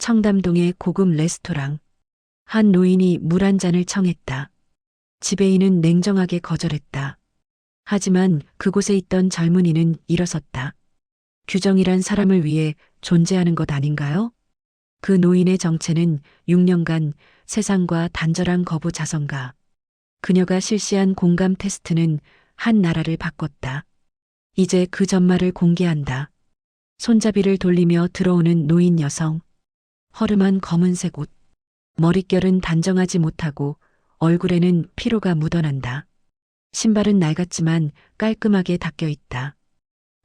청담동의 고급 레스토랑. 한 노인이 물 한 잔을 청했다. 지배인은 냉정하게 거절했다. 하지만 그곳에 있던 젊은이는 일어섰다. 규정이란 사람을 위해 존재하는 것 아닌가요? 그 노인의 정체는 6년간 세상과 단절한 거부 자성가. 그녀가 실시한 공감 테스트는 한 나라를 바꿨다. 이제 그 전말을 공개한다. 손잡이를 돌리며 들어오는 노인 여성. 허름한 검은색 옷. 머릿결은 단정하지 못하고 얼굴에는 피로가 묻어난다. 신발은 낡았지만 깔끔하게 닦여 있다.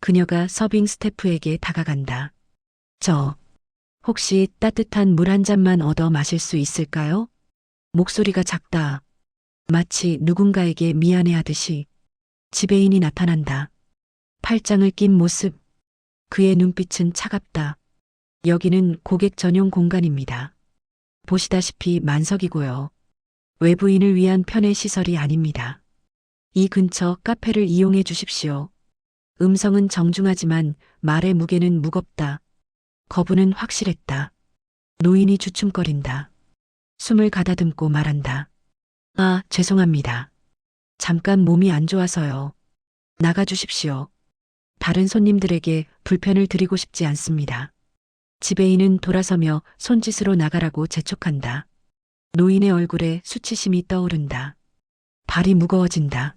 그녀가 서빙 스태프에게 다가간다. 혹시 따뜻한 물 한 잔만 얻어 마실 수 있을까요? 목소리가 작다. 마치 누군가에게 미안해하듯이. 지배인이 나타난다. 팔짱을 낀 모습. 그의 눈빛은 차갑다. 여기는 고객 전용 공간입니다. 보시다시피 만석이고요. 외부인을 위한 편의 시설이 아닙니다. 이 근처 카페를 이용해 주십시오. 음성은 정중하지만 말의 무게는 무겁다. 거부는 확실했다. 노인이 주춤거린다. 숨을 가다듬고 말한다. 아, 죄송합니다. 잠깐 몸이 안 좋아서요. 나가 주십시오. 다른 손님들에게 불편을 드리고 싶지 않습니다. 지배인은 돌아서며 손짓으로 나가라고 재촉한다. 노인의 얼굴에 수치심이 떠오른다. 발이 무거워진다.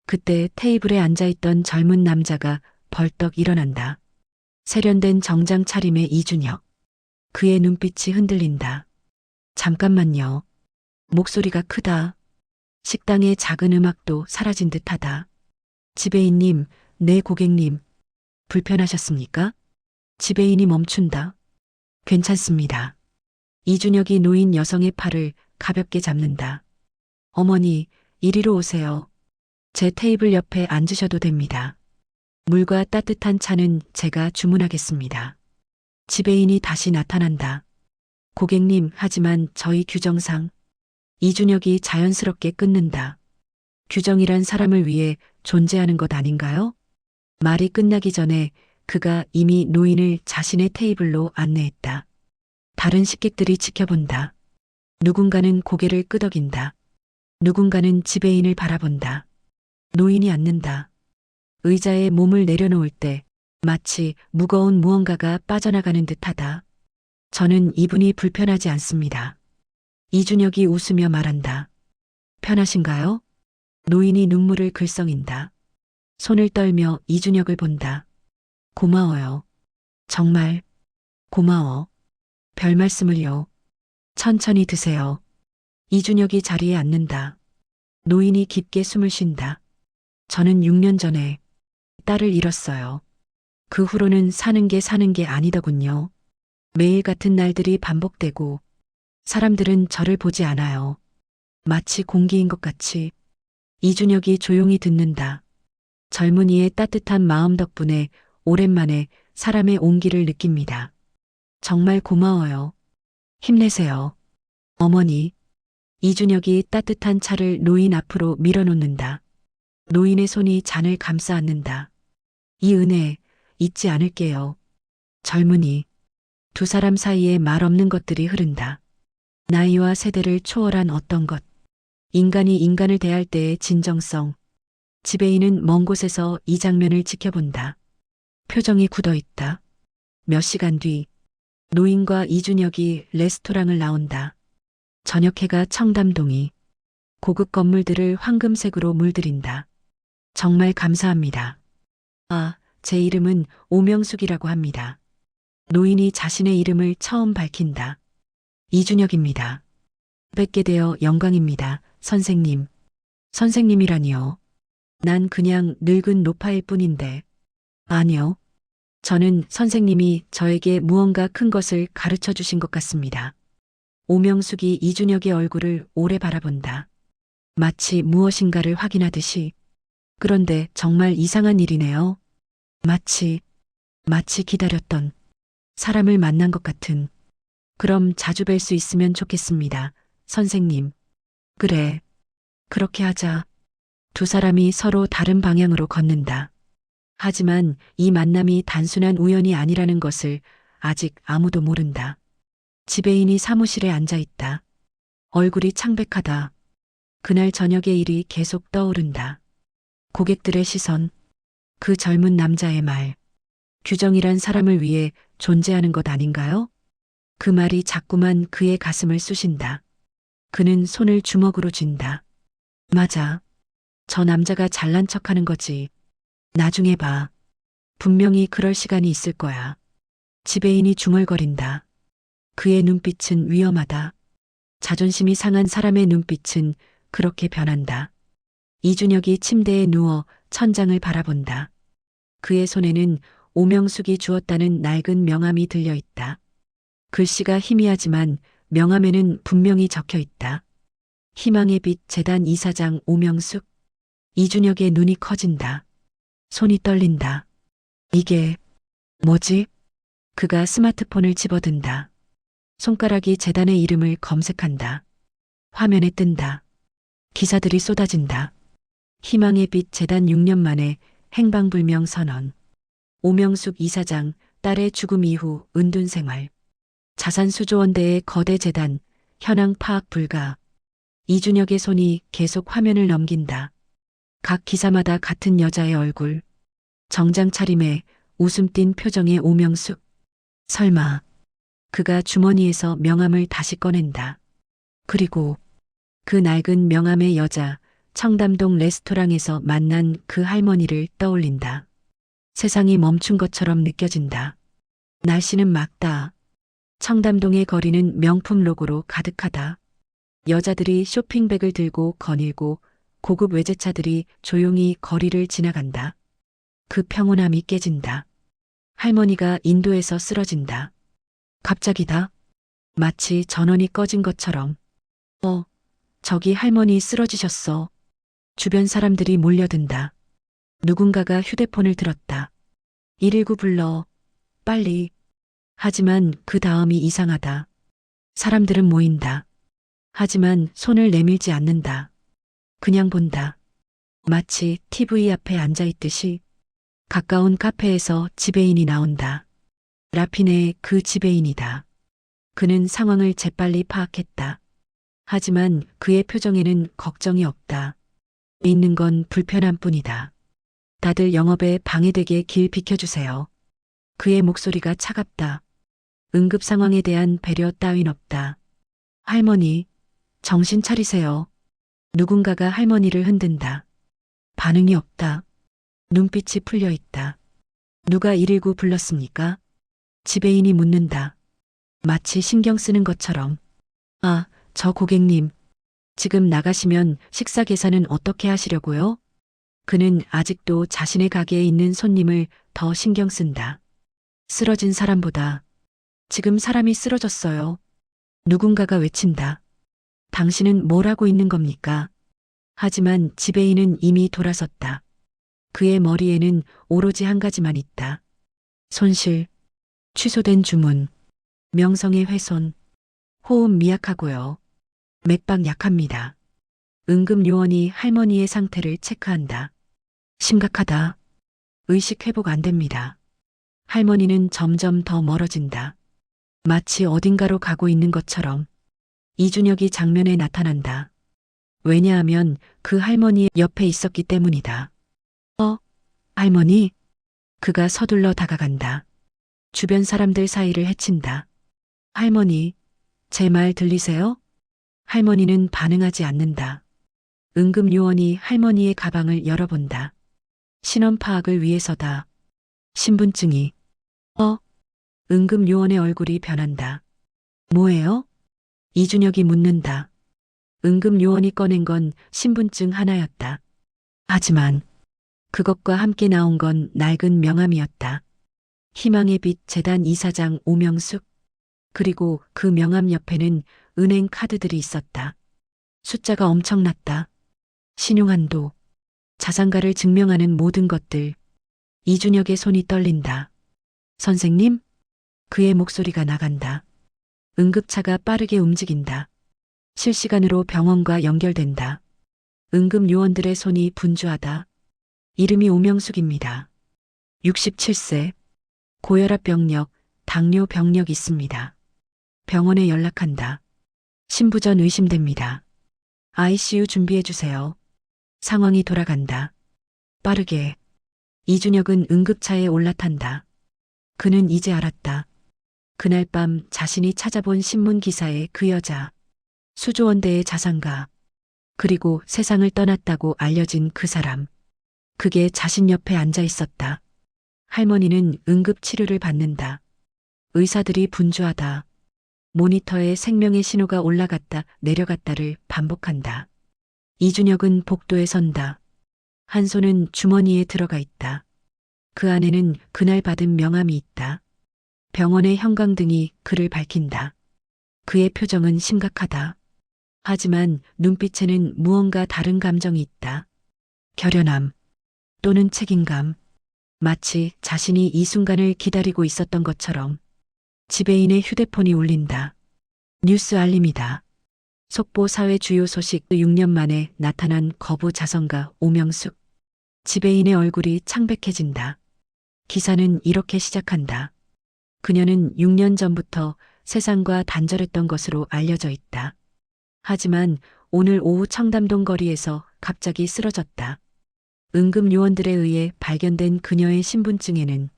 그때 테이블에 앉아있던 젊은 남자가 벌떡 일어난다. 세련된 정장 차림의 이준혁. 그의 눈빛이 흔들린다. 잠깐만요. 목소리가 크다. 식당의 작은 음악도 사라진 듯하다. 지배인님, 네 고객님. 불편하셨습니까? 지배인이 멈춘다. 괜찮습니다. 이준혁이 노인 여성의 팔을 가볍게 잡는다. 어머니, 이리로 오세요. 제 테이블 옆에 앉으셔도 됩니다. 물과 따뜻한 차는 제가 주문하겠습니다. 지배인이 다시 나타난다. 고객님, 하지만 저희 규정상. 이준혁이 자연스럽게 끊는다. 규정이란 사람을 위해 존재하는 것 아닌가요? 말이 끝나기 전에 그가 이미 노인을 자신의 테이블로 안내했다. 다른 식객들이 지켜본다. 누군가는 고개를 끄덕인다. 누군가는 지배인을 바라본다. 노인이 앉는다. 의자에 몸을 내려놓을 때 마치 무거운 무언가가 빠져나가는 듯하다. 저는 이분이 불편하지 않습니다. 이준혁이 웃으며 말한다. 편하신가요? 노인이 눈물을 글썽인다. 손을 떨며 이준혁을 본다. 고마워요. 정말 고마워. 별 말씀을요. 천천히 드세요. 이준혁이 자리에 앉는다. 노인이 깊게 숨을 쉰다. 저는 6년 전에 딸을 잃었어요. 그 후로는 사는 게 아니더군요. 매일 같은 날들이 반복되고 사람들은 저를 보지 않아요. 마치 공기인 것 같이. 이준혁이 조용히 듣는다. 젊은이의 따뜻한 마음 덕분에 오랜만에 사람의 온기를 느낍니다. 정말 고마워요. 힘내세요. 어머니. 이준혁이 따뜻한 차를 노인 앞으로 밀어놓는다. 노인의 손이 잔을 감싸 안는다. 이 은혜 잊지 않을게요. 젊은이. 두 사람 사이에 말 없는 것들이 흐른다. 나이와 세대를 초월한 어떤 것. 인간이 인간을 대할 때의 진정성. 지배인은 먼 곳에서 이 장면을 지켜본다. 표정이 굳어 있다. 몇 시간 뒤 노인과 이준혁이 레스토랑을 나온다. 저녁해가 청담동이 고급 건물들을 황금색으로 물들인다. 정말 감사합니다. 아, 제 이름은 오명숙이라고 합니다. 노인이 자신의 이름을 처음 밝힌다. 이준혁입니다. 뵙게 되어 영광입니다, 선생님. 선생님이라니요. 난 그냥 늙은 노파일 뿐인데. 아니요. 저는 선생님이 저에게 무언가 큰 것을 가르쳐 주신 것 같습니다. 오명숙이 이준혁의 얼굴을 오래 바라본다. 마치 무엇인가를 확인하듯이. 그런데 정말 이상한 일이네요. 마치 기다렸던 사람을 만난 것 같은. 그럼 자주 뵐 수 있으면 좋겠습니다, 선생님. 그래. 그렇게 하자. 두 사람이 서로 다른 방향으로 걷는다. 하지만 이 만남이 단순한 우연이 아니라는 것을 아직 아무도 모른다. 지배인이 사무실에 앉아 있다. 얼굴이 창백하다. 그날 저녁의 일이 계속 떠오른다. 고객들의 시선, 그 젊은 남자의 말. 규정이란 사람을 위해 존재하는 것 아닌가요? 그 말이 자꾸만 그의 가슴을 쑤신다. 그는 손을 주먹으로 쥔다. 맞아. 저 남자가 잘난 척하는 거지. 나중에 봐. 분명히 그럴 시간이 있을 거야. 지배인이 중얼거린다. 그의 눈빛은 위험하다. 자존심이 상한 사람의 눈빛은 그렇게 변한다. 이준혁이 침대에 누워 천장을 바라본다. 그의 손에는 오명숙이 주었다는 낡은 명함이 들려 있다. 글씨가 희미하지만 명함에는 분명히 적혀 있다. 희망의 빛 재단 이사장 오명숙. 이준혁의 눈이 커진다. 손이 떨린다. 이게 뭐지? 그가 스마트폰을 집어든다. 손가락이 재단의 이름을 검색한다. 화면에 뜬다. 기사들이 쏟아진다. 희망의 빛 재단 6년 만에 행방불명 선언. 오명숙 이사장 딸의 죽음 이후 은둔 생활. 자산 수조원대의 거대 재단 현황 파악 불가. 이준혁의 손이 계속 화면을 넘긴다. 각 기사마다 같은 여자의 얼굴. 정장 차림에 웃음 띤 표정의 오명숙. 설마 그가 주머니에서 명함을 다시 꺼낸다. 그리고 그 낡은 명함의 여자 청담동 레스토랑에서 만난 그 할머니를 떠올린다. 세상이 멈춘 것처럼 느껴진다. 날씨는 맑다. 청담동의 거리는 명품 로고로 가득하다. 여자들이 쇼핑백을 들고 거닐고 고급 외제차들이 조용히 거리를 지나간다. 그 평온함이 깨진다. 할머니가 인도에서 쓰러진다. 갑자기다. 마치 전원이 꺼진 것처럼. 저기 할머니 쓰러지셨어. 주변 사람들이 몰려든다. 누군가가 휴대폰을 들었다. 119 불러. 빨리. 하지만 그 다음이 이상하다. 사람들은 모인다. 하지만 손을 내밀지 않는다. 그냥 본다. 마치 TV 앞에 앉아 있듯이. 가까운 카페에서 지배인이 나온다. 라피네의 그 지배인이다. 그는 상황을 재빨리 파악했다. 하지만 그의 표정에는 걱정이 없다. 있는 건 불편함 뿐이다. 다들 영업에 방해되게 길 비켜주세요. 그의 목소리가 차갑다. 응급 상황에 대한 배려 따윈 없다. 할머니, 정신 차리세요. 누군가가 할머니를 흔든다. 반응이 없다. 눈빛이 풀려 있다. 누가 119 불렀습니까? 지배인이 묻는다. 마치 신경 쓰는 것처럼. 저 고객님. 지금 나가시면 식사 계산은 어떻게 하시려고요? 그는 아직도 자신의 가게에 있는 손님을 더 신경 쓴다. 쓰러진 사람보다. 지금 사람이 쓰러졌어요. 누군가가 외친다. 당신은 뭘 하고 있는 겁니까? 하지만 지배인은 이미 돌아섰다. 그의 머리에는 오로지 한 가지만 있다. 손실, 취소된 주문, 명성의 훼손, 호흡 미약하고요. 맥박 약합니다. 응급 요원이 할머니의 상태를 체크한다. 심각하다. 의식 회복 안 됩니다. 할머니는 점점 더 멀어진다. 마치 어딘가로 가고 있는 것처럼. 이준혁이 장면에 나타난다. 왜냐하면 그 할머니의 옆에 있었기 때문이다. 할머니? 그가 서둘러 다가간다. 주변 사람들 사이를 헤친다. 할머니, 제 말 들리세요? 할머니는 반응하지 않는다. 응급 요원이 할머니의 가방을 열어본다. 신원 파악을 위해서다. 신분증이. 응급 요원의 얼굴이 변한다. 뭐예요? 이준혁이 묻는다. 응급 요원이 꺼낸 건 신분증 하나였다. 하지만 그것과 함께 나온 건 낡은 명함이었다. 희망의 빛 재단 이사장 오명숙. 그리고 그 명함 옆에는 은행 카드들이 있었다. 숫자가 엄청났다. 신용한도, 자산가를 증명하는 모든 것들. 이준혁의 손이 떨린다. 선생님? 그의 목소리가 나간다. 응급차가 빠르게 움직인다. 실시간으로 병원과 연결된다. 응급 요원들의 손이 분주하다. 이름이 오명숙입니다. 67세. 고혈압 병력, 당뇨 병력 있습니다. 병원에 연락한다. 신부전 의심됩니다. ICU 준비해주세요. 상황이 돌아간다. 빠르게. 이준혁은 응급차에 올라탄다. 그는 이제 알았다. 그날 밤 자신이 찾아본 신문 기사에 그 여자, 수조원대의 자산가, 그리고 세상을 떠났다고 알려진 그 사람. 그게 자신 옆에 앉아 있었다. 할머니는 응급 치료를 받는다. 의사들이 분주하다. 모니터에 생명의 신호가 올라갔다 내려갔다를 반복한다. 이준혁은 복도에 선다. 한 손은 주머니에 들어가 있다. 그 안에는 그날 받은 명함이 있다. 병원의 형광등이 그를 밝힌다. 그의 표정은 심각하다. 하지만 눈빛에는 무언가 다른 감정이 있다. 결연함 또는 책임감. 마치 자신이 이 순간을 기다리고 있었던 것처럼. 지배인의 휴대폰이 울린다. 뉴스 알림이다. 속보 사회 주요 소식 6년 만에 나타난 거부 자선가 오명숙. 지배인의 얼굴이 창백해진다. 기사는 이렇게 시작한다. 그녀는 6년 전부터 세상과 단절했던 것으로 알려져 있다. 하지만 오늘 오후 청담동 거리에서 갑자기 쓰러졌다. 응급요원들에 의해 발견된 그녀의 신분증에는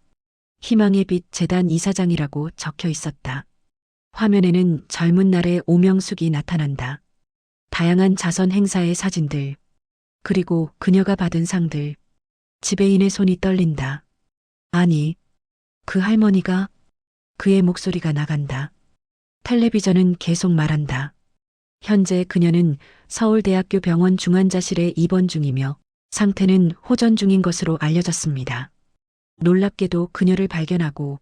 희망의 빛 재단 이사장이라고 적혀 있었다. 화면에는 젊은 날의 오명숙이 나타난다. 다양한 자선 행사의 사진들, 그리고 그녀가 받은 상들. 지배인의 손이 떨린다. 아니, 그 할머니가. 그의 목소리가 나간다. 텔레비전은 계속 말한다. 현재 그녀는 서울대학교 병원 중환자실에 입원 중이며 상태는 호전 중인 것으로 알려졌습니다. 놀랍게도 그녀를 발견하고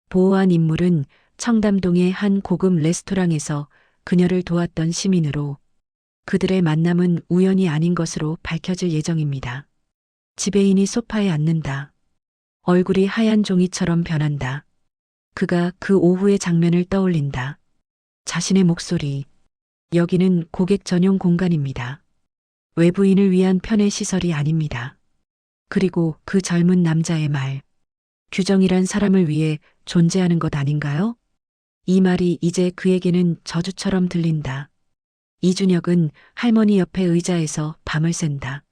보호한 인물은 청담동의 한 고급 레스토랑에서 그녀를 도왔던 시민으로 그들의 만남은 우연이 아닌 것으로 밝혀질 예정입니다. 지배인이 소파에 앉는다. 얼굴이 하얀 종이처럼 변한다. 그가 그 오후의 장면을 떠올린다. 자신의 목소리. 여기는 고객 전용 공간입니다. 외부인을 위한 편의 시설이 아닙니다. 그리고 그 젊은 남자의 말. 규정이란 사람을 위해 존재하는 것 아닌가요? 이 말이 이제 그에게는 저주처럼 들린다. 이준혁은 할머니 옆에 의자에서 밤을 샌다.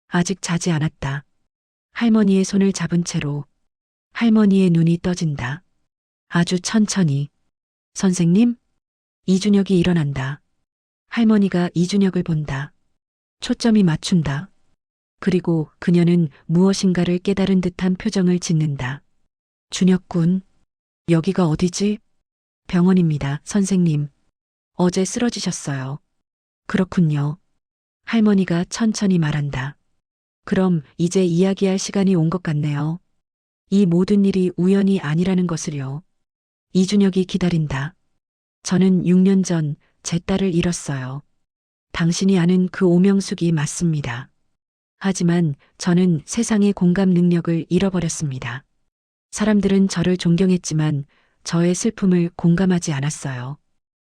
아직 자지 않았다. 할머니의 손을 잡은 채로 할머니의 눈이 떠진다. 아주 천천히. 선생님? 이준혁이 일어난다. 할머니가 이준혁을 본다. 초점이 맞춘다. 그리고 그녀는 무엇인가를 깨달은 듯한 표정을 짓는다. 준혁군, 여기가 어디지? 병원입니다, 선생님. 어제 쓰러지셨어요. 그렇군요. 할머니가 천천히 말한다. 그럼 이제 이야기할 시간이 온 것 같네요. 이 모든 일이 우연이 아니라는 것을요. 이준혁이 기다린다. 저는 6년 전 제 딸을 잃었어요. 당신이 아는 그 오명숙이 맞습니다. 하지만 저는 세상의 공감 능력을 잃어버렸습니다. 사람들은 저를 존경했지만 저의 슬픔을 공감하지 않았어요.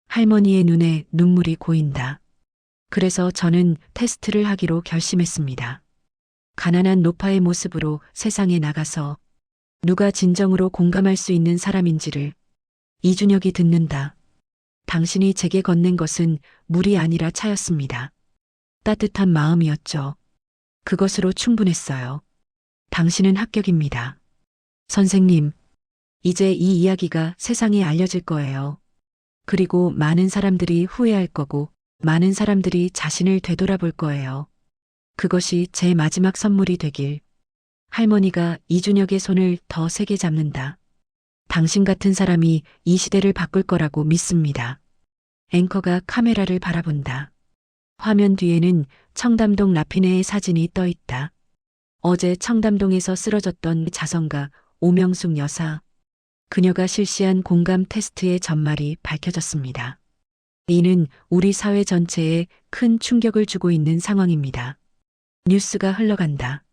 할머니의 눈에 눈물이 고인다. 그래서 저는 테스트를 하기로 결심했습니다. 가난한 노파의 모습으로 세상에 나가서 누가 진정으로 공감할 수 있는 사람인지를. 이준혁이 듣는다. 당신이 제게 건넨 것은 물이 아니라 차였습니다. 따뜻한 마음이었죠. 그것으로 충분했어요. 당신은 합격입니다. 선생님, 이제 이 이야기가 세상에 알려질 거예요. 그리고 많은 사람들이 후회할 거고, 많은 사람들이 자신을 되돌아볼 거예요. 그것이 제 마지막 선물이 되길. 할머니가 이준혁의 손을 더 세게 잡는다. 당신 같은 사람이 이 시대를 바꿀 거라고 믿습니다. 앵커가 카메라를 바라본다. 화면 뒤에는 청담동 라피네의 사진이 떠 있다. 어제 청담동에서 쓰러졌던 자선가 오명숙 여사. 그녀가 실시한 공감 테스트의 전말이 밝혀졌습니다. 이는 우리 사회 전체에 큰 충격을 주고 있는 상황입니다. 뉴스가 흘러간다.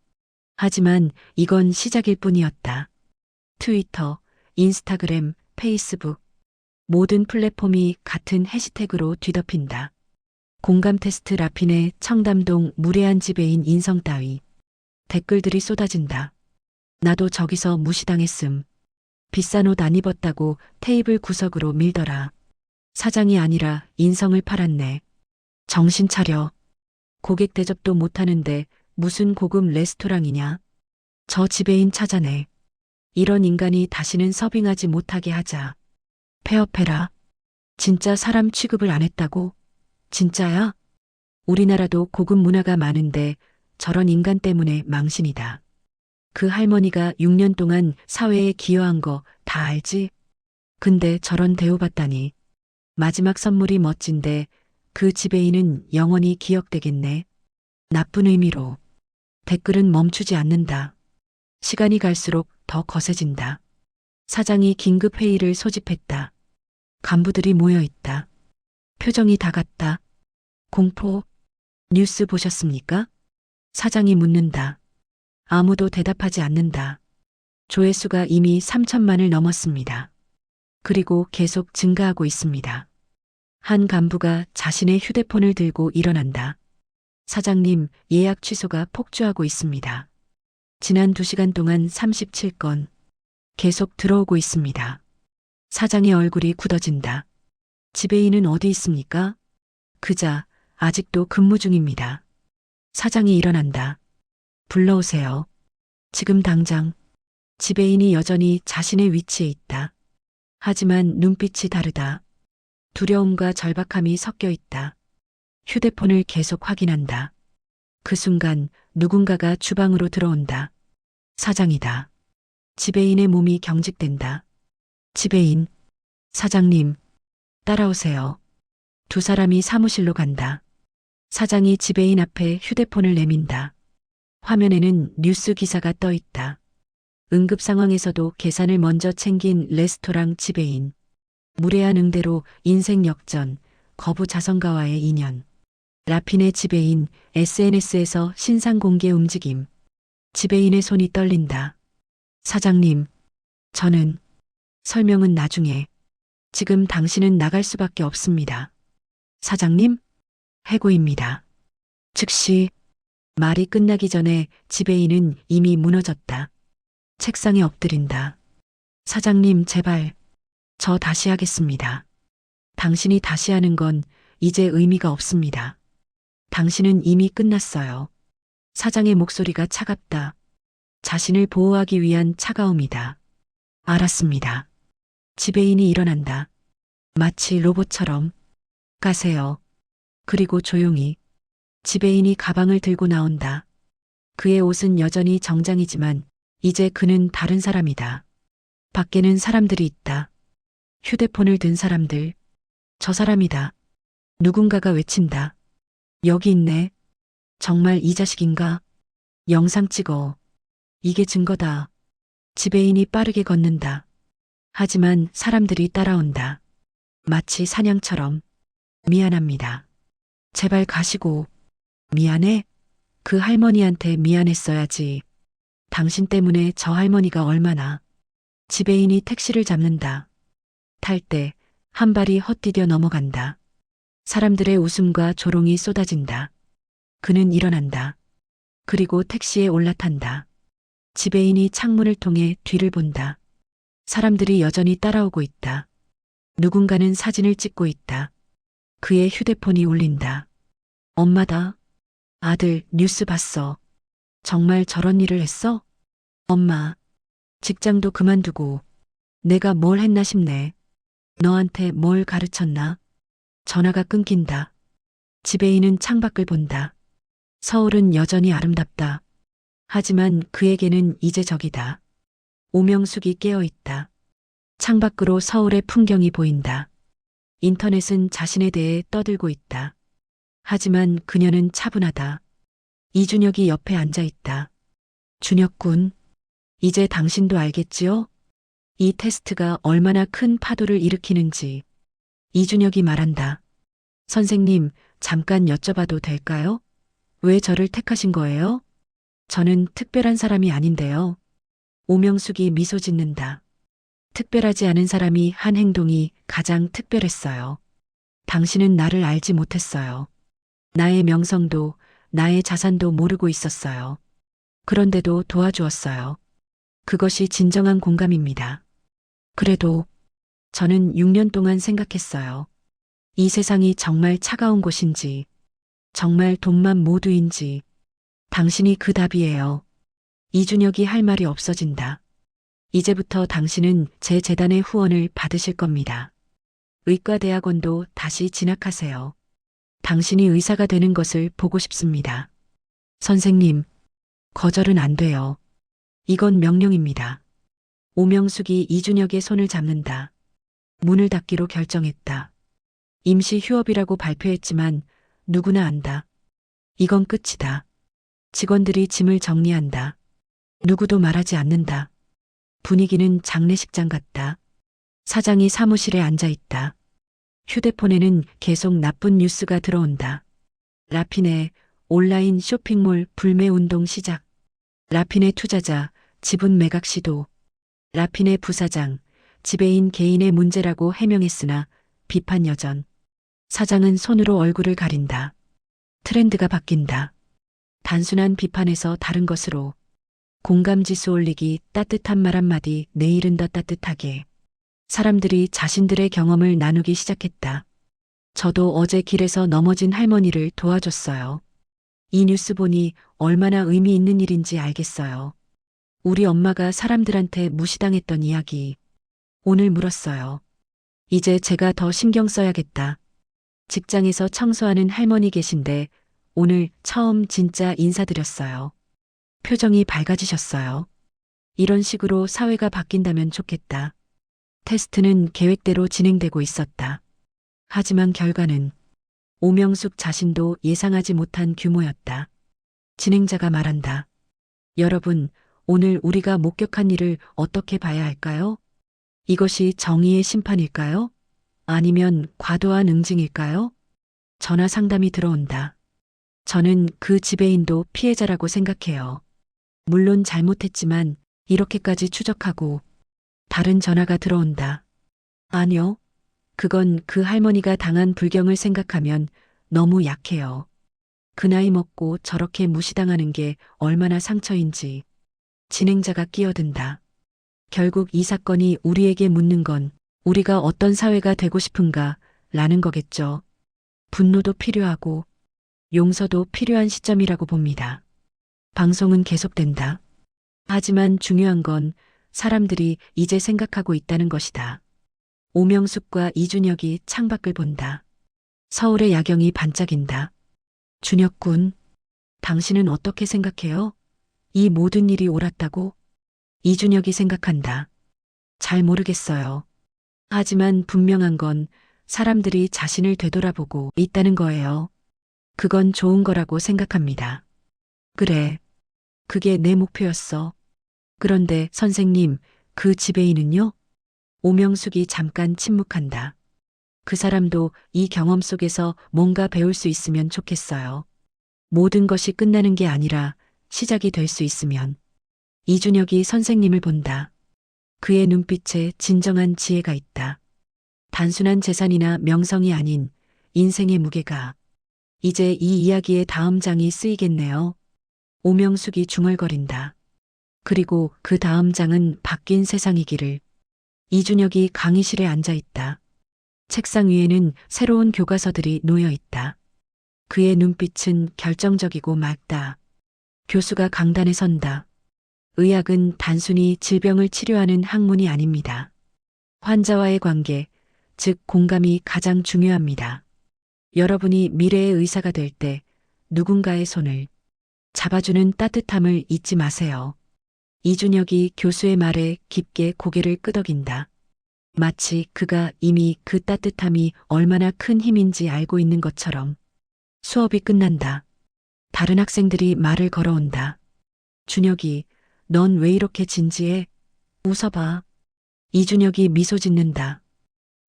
하지만 이건 시작일 뿐이었다. 트위터, 인스타그램, 페이스북, 모든 플랫폼이 같은 해시태그로 뒤덮인다. 공감 테스트 라핀의 청담동 무례한 지배인 인성 따위. 댓글들이 쏟아진다. 나도 저기서 무시당했음. 비싼 옷 안 입었다고 테이블 구석으로 밀더라. 사장이 아니라 인성을 팔았네. 정신 차려. 고객 대접도 못하는데 무슨 고급 레스토랑이냐. 저 지배인 찾아내. 이런 인간이 다시는 서빙하지 못하게 하자. 폐업해라. 진짜 사람 취급을 안 했다고? 진짜야? 우리나라도 고급 문화가 많은데 저런 인간 때문에 망신이다. 그 할머니가 6년 동안 사회에 기여한 거 다 알지? 근데 저런 대우받다니. 마지막 선물이 멋진데 그 지배인은 영원히 기억되겠네. 나쁜 의미로. 댓글은 멈추지 않는다. 시간이 갈수록 더 거세진다. 사장이 긴급 회의를 소집했다. 간부들이 모여 있다. 표정이 다 같다. 공포. 뉴스 보셨습니까? 사장이 묻는다. 아무도 대답하지 않는다. 조회수가 이미 3천만을 넘었습니다. 그리고 계속 증가하고 있습니다. 한 간부가 자신의 휴대폰을 들고 일어난다. 사장님, 예약 취소가 폭주하고 있습니다. 지난 2시간 동안 37건. 계속 들어오고 있습니다. 사장의 얼굴이 굳어진다. 지배인은 어디 있습니까? 그자, 아직도 근무 중입니다. 사장이 일어난다. 불러오세요. 지금 당장. 지배인이 여전히 자신의 위치에 있다. 하지만 눈빛이 다르다. 두려움과 절박함이 섞여 있다. 휴대폰을 계속 확인한다. 그 순간 누군가가 주방으로 들어온다. 사장이다. 지배인의 몸이 경직된다. 지배인. 사장님. 따라오세요. 두 사람이 사무실로 간다. 사장이 지배인 앞에 휴대폰을 내민다. 화면에는 뉴스 기사가 떠 있다. 응급 상황에서도 계산을 먼저 챙긴 레스토랑 지배인. 무례한 응대로 인생 역전, 거부 자성가와의 인연. 라핀의 지배인, SNS에서 신상 공개 움직임. 지배인의 손이 떨린다. 사장님, 저는, 설명은 나중에. 지금 당신은 나갈 수밖에 없습니다. 사장님? 해고입니다. 즉시, 말이 끝나기 전에 지배인은 이미 무너졌다. 책상에 엎드린다. 사장님, 제발, 저 다시 하겠습니다. 당신이 다시 하는 건 이제 의미가 없습니다. 당신은 이미 끝났어요. 사장의 목소리가 차갑다. 자신을 보호하기 위한 차가움이다. 알았습니다. 지배인이 일어난다. 마치 로봇처럼. 가세요. 그리고 조용히. 지배인이 가방을 들고 나온다. 그의 옷은 여전히 정장이지만 이제 그는 다른 사람이다. 밖에는 사람들이 있다. 휴대폰을 든 사람들. 저 사람이다. 누군가가 외친다. 여기 있네. 정말 이 자식인가? 영상 찍어. 이게 증거다. 지배인이 빠르게 걷는다. 하지만 사람들이 따라온다. 마치 사냥처럼. 미안합니다. 제발 가시고. 미안해? 그 할머니한테 미안했어야지. 당신 때문에 저 할머니가 얼마나. 지배인이 택시를 잡는다. 탈 때 한 발이 헛디뎌 넘어간다. 사람들의 웃음과 조롱이 쏟아진다. 그는 일어난다. 그리고 택시에 올라탄다. 지배인이 창문을 통해 뒤를 본다. 사람들이 여전히 따라오고 있다. 누군가는 사진을 찍고 있다. 그의 휴대폰이 울린다. 엄마다. 아들, 뉴스 봤어. 정말 저런 일을 했어? 엄마. 직장도 그만두고 내가 뭘 했나 싶네. 너한테 뭘 가르쳤나? 전화가 끊긴다. 지배인은 창밖을 본다. 서울은 여전히 아름답다. 하지만 그에게는 이제 적이다. 오명숙이 깨어 있다. 창밖으로 서울의 풍경이 보인다. 인터넷은 자신에 대해 떠들고 있다. 하지만 그녀는 차분하다. 이준혁이 옆에 앉아 있다. 준혁군, 이제 당신도 알겠지요? 이 테스트가 얼마나 큰 파도를 일으키는지. 이준혁이 말한다. 선생님, 잠깐 여쭤봐도 될까요? 왜 저를 택하신 거예요? 저는 특별한 사람이 아닌데요. 오명숙이 미소 짓는다. 특별하지 않은 사람이 한 행동이 가장 특별했어요. 당신은 나를 알지 못했어요. 나의 명성도 나의 자산도 모르고 있었어요. 그런데도 도와주었어요. 그것이 진정한 공감입니다. 그래도 저는 6년 동안 생각했어요. 이 세상이 정말 차가운 곳인지, 정말 돈만 모두인지, 당신이 그 답이에요. 이준혁이 할 말이 없어진다. 이제부터 당신은 제 재단의 후원을 받으실 겁니다. 의과대학원도 다시 진학하세요. 당신이 의사가 되는 것을 보고 싶습니다. 선생님, 거절은 안 돼요. 이건 명령입니다. 오명숙이 이준혁의 손을 잡는다. 문을 닫기로 결정했다. 임시 휴업이라고 발표했지만 누구나 안다. 이건 끝이다. 직원들이 짐을 정리한다. 누구도 말하지 않는다. 분위기는 장례식장 같다. 사장이 사무실에 앉아 있다. 휴대폰에는 계속 나쁜 뉴스가 들어온다. 라핀의 온라인 쇼핑몰 불매 운동 시작. 라핀의 투자자, 지분 매각 시도. 라핀의 부사장, 지배인 개인의 문제라고 해명했으나 비판 여전. 사장은 손으로 얼굴을 가린다. 트렌드가 바뀐다. 단순한 비판에서 다른 것으로. 공감지수 올리기, 따뜻한 말 한마디, 내일은 더 따뜻하게. 사람들이 자신들의 경험을 나누기 시작했다. 저도 어제 길에서 넘어진 할머니를 도와줬어요. 이 뉴스 보니 얼마나 의미 있는 일인지 알겠어요. 우리 엄마가 사람들한테 무시당했던 이야기. 오늘 물었어요. 이제 제가 더 신경 써야겠다. 직장에서 청소하는 할머니 계신데 오늘 처음 진짜 인사드렸어요. 표정이 밝아지셨어요. 이런 식으로 사회가 바뀐다면 좋겠다. 테스트는 계획대로 진행되고 있었다. 하지만 결과는 오명숙 자신도 예상하지 못한 규모였다. 진행자가 말한다. 여러분, 오늘 우리가 목격한 일을 어떻게 봐야 할까요? 이것이 정의의 심판일까요? 아니면 과도한 응징일까요? 전화 상담이 들어온다. 저는 그 지배인도 피해자라고 생각해요. 물론 잘못했지만 이렇게까지 추적하고. 다른 전화가 들어온다. 아니요. 그건 그 할머니가 당한 불경을 생각하면 너무 약해요. 그 나이 먹고 저렇게 무시당하는 게 얼마나 상처인지. 진행자가 끼어든다. 결국 이 사건이 우리에게 묻는 건 우리가 어떤 사회가 되고 싶은가 라는 거겠죠. 분노도 필요하고 용서도 필요한 시점이라고 봅니다. 방송은 계속된다. 하지만 중요한 건 사람들이 이제 생각하고 있다는 것이다. 오명숙과 이준혁이 창밖을 본다. 서울의 야경이 반짝인다. 준혁 군, 당신은 어떻게 생각해요? 이 모든 일이 옳았다고? 이준혁이 생각한다. 잘 모르겠어요. 하지만 분명한 건 사람들이 자신을 되돌아보고 있다는 거예요. 그건 좋은 거라고 생각합니다. 그래. 그게 내 목표였어. 그런데 선생님, 그 지배인은요? 오명숙이 잠깐 침묵한다. 그 사람도 이 경험 속에서 뭔가 배울 수 있으면 좋겠어요. 모든 것이 끝나는 게 아니라 시작이 될 수 있으면. 이준혁이 선생님을 본다. 그의 눈빛에 진정한 지혜가 있다. 단순한 재산이나 명성이 아닌 인생의 무게가. 이제 이 이야기의 다음 장이 쓰이겠네요. 오명숙이 중얼거린다. 그리고 그 다음 장은 바뀐 세상이기를. 이준혁이 강의실에 앉아 있다. 책상 위에는 새로운 교과서들이 놓여 있다. 그의 눈빛은 결정적이고 맑다. 교수가 강단에 선다. 의학은 단순히 질병을 치료하는 학문이 아닙니다. 환자와의 관계, 즉 공감이 가장 중요합니다. 여러분이 미래의 의사가 될 때 누군가의 손을 잡아주는 따뜻함을 잊지 마세요. 이준혁이 교수의 말에 깊게 고개를 끄덕인다. 마치 그가 이미 그 따뜻함이 얼마나 큰 힘인지 알고 있는 것처럼. 수업이 끝난다. 다른 학생들이 말을 걸어온다. 준혁이, 넌 왜 이렇게 진지해? 웃어봐. 이준혁이 미소 짓는다.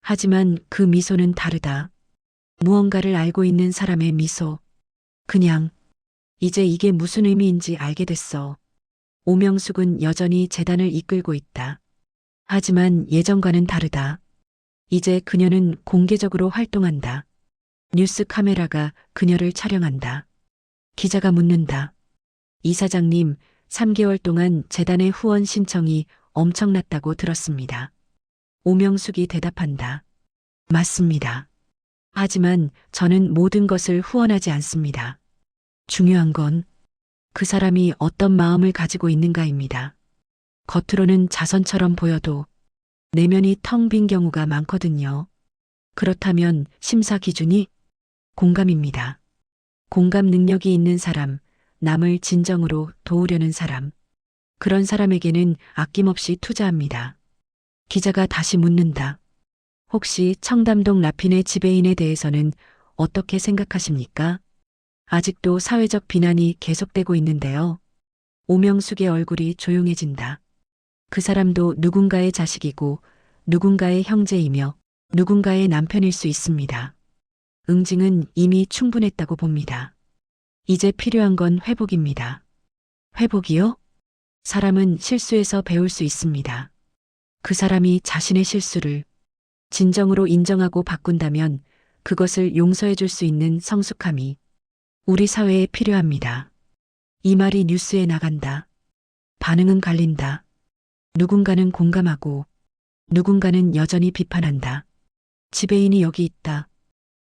하지만 그 미소는 다르다. 무언가를 알고 있는 사람의 미소. 그냥, 이제 이게 무슨 의미인지 알게 됐어. 오명숙은 여전히 재단을 이끌고 있다. 하지만 예전과는 다르다. 이제 그녀는 공개적으로 활동한다. 뉴스 카메라가 그녀를 촬영한다. 기자가 묻는다. 이사장님, 3개월 동안 재단의 후원 신청이 엄청났다고 들었습니다. 오명숙이 대답한다. 맞습니다. 하지만 저는 모든 것을 후원하지 않습니다. 중요한 건 그 사람이 어떤 마음을 가지고 있는가입니다. 겉으로는 자선처럼 보여도 내면이 텅 빈 경우가 많거든요. 그렇다면 심사 기준이 공감입니다. 공감 능력이 있는 사람, 남을 진정으로 도우려는 사람, 그런 사람에게는 아낌없이 투자합니다. 기자가 다시 묻는다. 혹시 청담동 라핀의 지배인에 대해서는 어떻게 생각하십니까? 아직도 사회적 비난이 계속되고 있는데요. 오명숙의 얼굴이 조용해진다. 그 사람도 누군가의 자식이고 누군가의 형제이며 누군가의 남편일 수 있습니다. 응징은 이미 충분했다고 봅니다. 이제 필요한 건 회복입니다. 회복이요? 사람은 실수에서 배울 수 있습니다. 그 사람이 자신의 실수를 진정으로 인정하고 바꾼다면 그것을 용서해 줄 수 있는 성숙함이 우리 사회에 필요합니다. 이 말이 뉴스에 나간다. 반응은 갈린다. 누군가는 공감하고 누군가는 여전히 비판한다. 지배인이 여기 있다.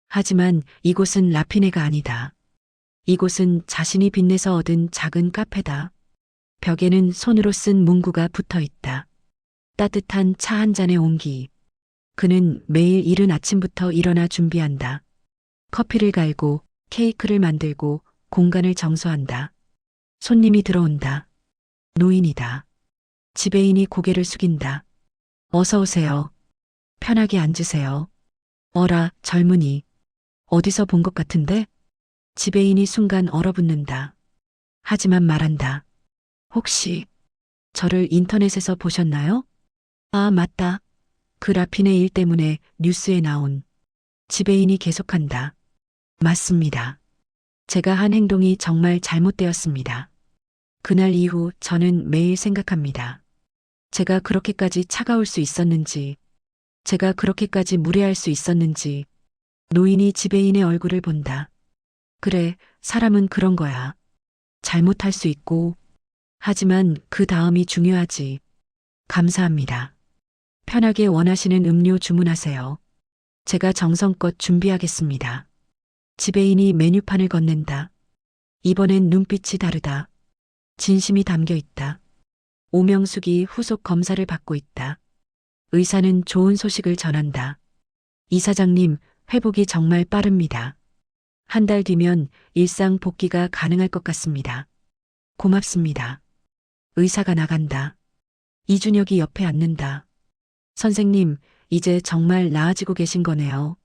하지만 이곳은 라피네가 아니다. 이곳은 자신이 빚내서 얻은 작은 카페다. 벽에는 손으로 쓴 문구가 붙어 있다. 따뜻한 차 한 잔의 온기. 그는 매일 이른 아침부터 일어나 준비한다. 커피를 갈고 케이크를 만들고 공간을 정소한다. 손님이 들어온다. 노인이다. 지배인이 고개를 숙인다. 어서 오세요. 편하게 앉으세요. 어라, 젊은이. 어디서 본 것 같은데? 지배인이 순간 얼어붙는다. 하지만 말한다. 혹시 저를 인터넷에서 보셨나요? 아, 맞다. 그 라핀의 일 때문에 뉴스에 나온. 지배인이 계속한다. 맞습니다. 제가 한 행동이 정말 잘못되었습니다. 그날 이후 저는 매일 생각합니다. 제가 그렇게까지 차가울 수 있었는지, 제가 그렇게까지 무례할 수 있었는지. 노인이 지배인의 얼굴을 본다. 그래, 사람은 그런 거야. 잘못할 수 있고, 하지만 그 다음이 중요하지. 감사합니다. 편하게 원하시는 음료 주문하세요. 제가 정성껏 준비하겠습니다. 지배인이 메뉴판을 건넨다. 이번엔 눈빛이 다르다. 진심이 담겨 있다. 오명숙이 후속 검사를 받고 있다. 의사는 좋은 소식을 전한다. 이사장님, 회복이 정말 빠릅니다. 한 달 뒤면 일상 복귀가 가능할 것 같습니다. 고맙습니다. 의사가 나간다. 이준혁이 옆에 앉는다. 선생님, 이제 정말 나아지고 계신 거네요.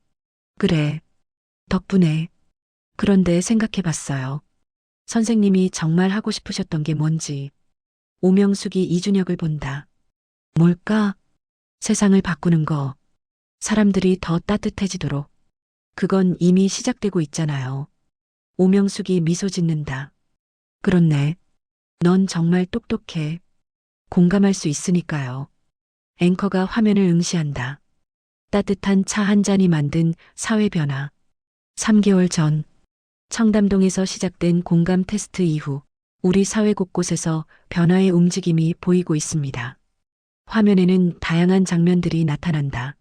그래. 덕분에. 그런데 생각해 봤어요. 선생님이 정말 하고 싶으셨던 게 뭔지. 오명숙이 이준혁을 본다. 뭘까? 세상을 바꾸는 거. 사람들이 더 따뜻해지도록. 그건 이미 시작되고 있잖아요. 오명숙이 미소 짓는다. 그렇네. 넌 정말 똑똑해. 공감할 수 있으니까요. 앵커가 화면을 응시한다. 따뜻한 차 한 잔이 만든 사회 변화. 3개월 전 청담동에서 시작된 공감 테스트 이후 우리 사회 곳곳에서 변화의 움직임이 보이고 있습니다. 화면에는 다양한 장면들이 나타난다.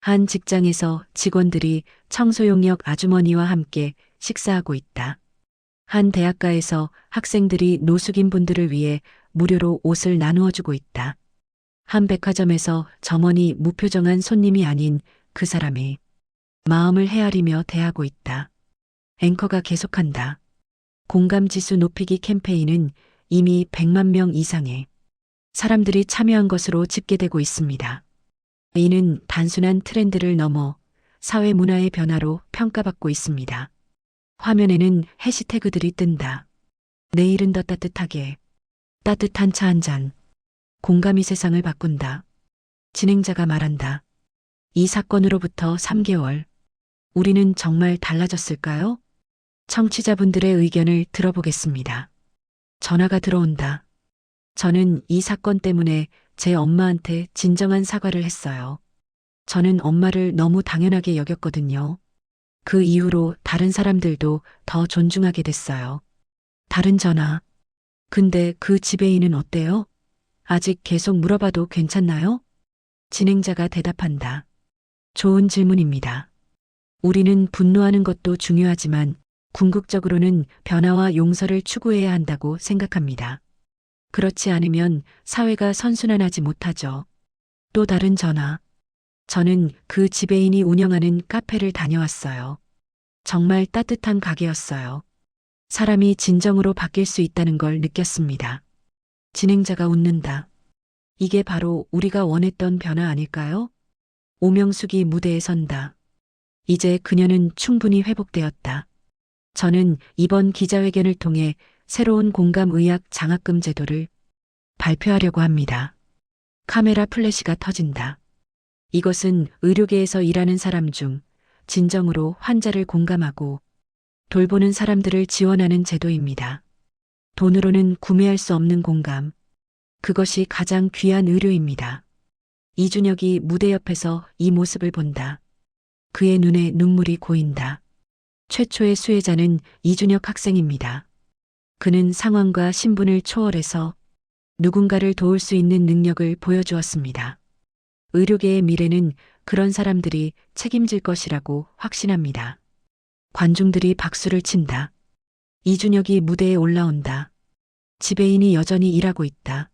한 직장에서 직원들이 청소용역 아주머니와 함께 식사하고 있다. 한 대학가에서 학생들이 노숙인 분들을 위해 무료로 옷을 나누어 주고 있다. 한 백화점에서 점원이 무표정한 손님이 아닌 그 사람의 마음을 헤아리며 대하고 있다. 앵커가 계속한다. 공감지수 높이기 캠페인은 이미 100만 명 이상의 사람들이 참여한 것으로 집계되고 있습니다. 이는 단순한 트렌드를 넘어 사회 문화의 변화로 평가받고 있습니다. 화면에는 해시태그들이 뜬다. 내일은 더 따뜻하게. 따뜻한 차 한 잔. 공감이 세상을 바꾼다. 진행자가 말한다. 이 사건으로부터 3개월. 우리는 정말 달라졌을까요? 청취자분들의 의견을 들어보겠습니다. 전화가 들어온다. 저는 이 사건 때문에 제 엄마한테 진정한 사과를 했어요. 저는 엄마를 너무 당연하게 여겼거든요. 그 이후로 다른 사람들도 더 존중하게 됐어요. 다른 전화. 근데 그 지배인은 어때요? 아직 계속 물어봐도 괜찮나요? 진행자가 대답한다. 좋은 질문입니다. 우리는 분노하는 것도 중요하지만 궁극적으로는 변화와 용서를 추구해야 한다고 생각합니다. 그렇지 않으면 사회가 선순환하지 못하죠. 또 다른 전화. 저는 그 지배인이 운영하는 카페를 다녀왔어요. 정말 따뜻한 가게였어요. 사람이 진정으로 바뀔 수 있다는 걸 느꼈습니다. 진행자가 웃는다. 이게 바로 우리가 원했던 변화 아닐까요? 오명숙이 무대에 선다. 이제 그녀는 충분히 회복되었다. 저는 이번 기자회견을 통해 새로운 공감의학 장학금 제도를 발표하려고 합니다. 카메라 플래시가 터진다. 이것은 의료계에서 일하는 사람 중 진정으로 환자를 공감하고 돌보는 사람들을 지원하는 제도입니다. 돈으로는 구매할 수 없는 공감. 그것이 가장 귀한 의료입니다. 이준혁이 무대 옆에서 이 모습을 본다. 그의 눈에 눈물이 고인다. 최초의 수혜자는 이준혁 학생입니다. 그는 상황과 신분을 초월해서 누군가를 도울 수 있는 능력을 보여주었습니다. 의료계의 미래는 그런 사람들이 책임질 것이라고 확신합니다. 관중들이 박수를 친다. 이준혁이 무대에 올라온다. 지배인이 여전히 일하고 있다.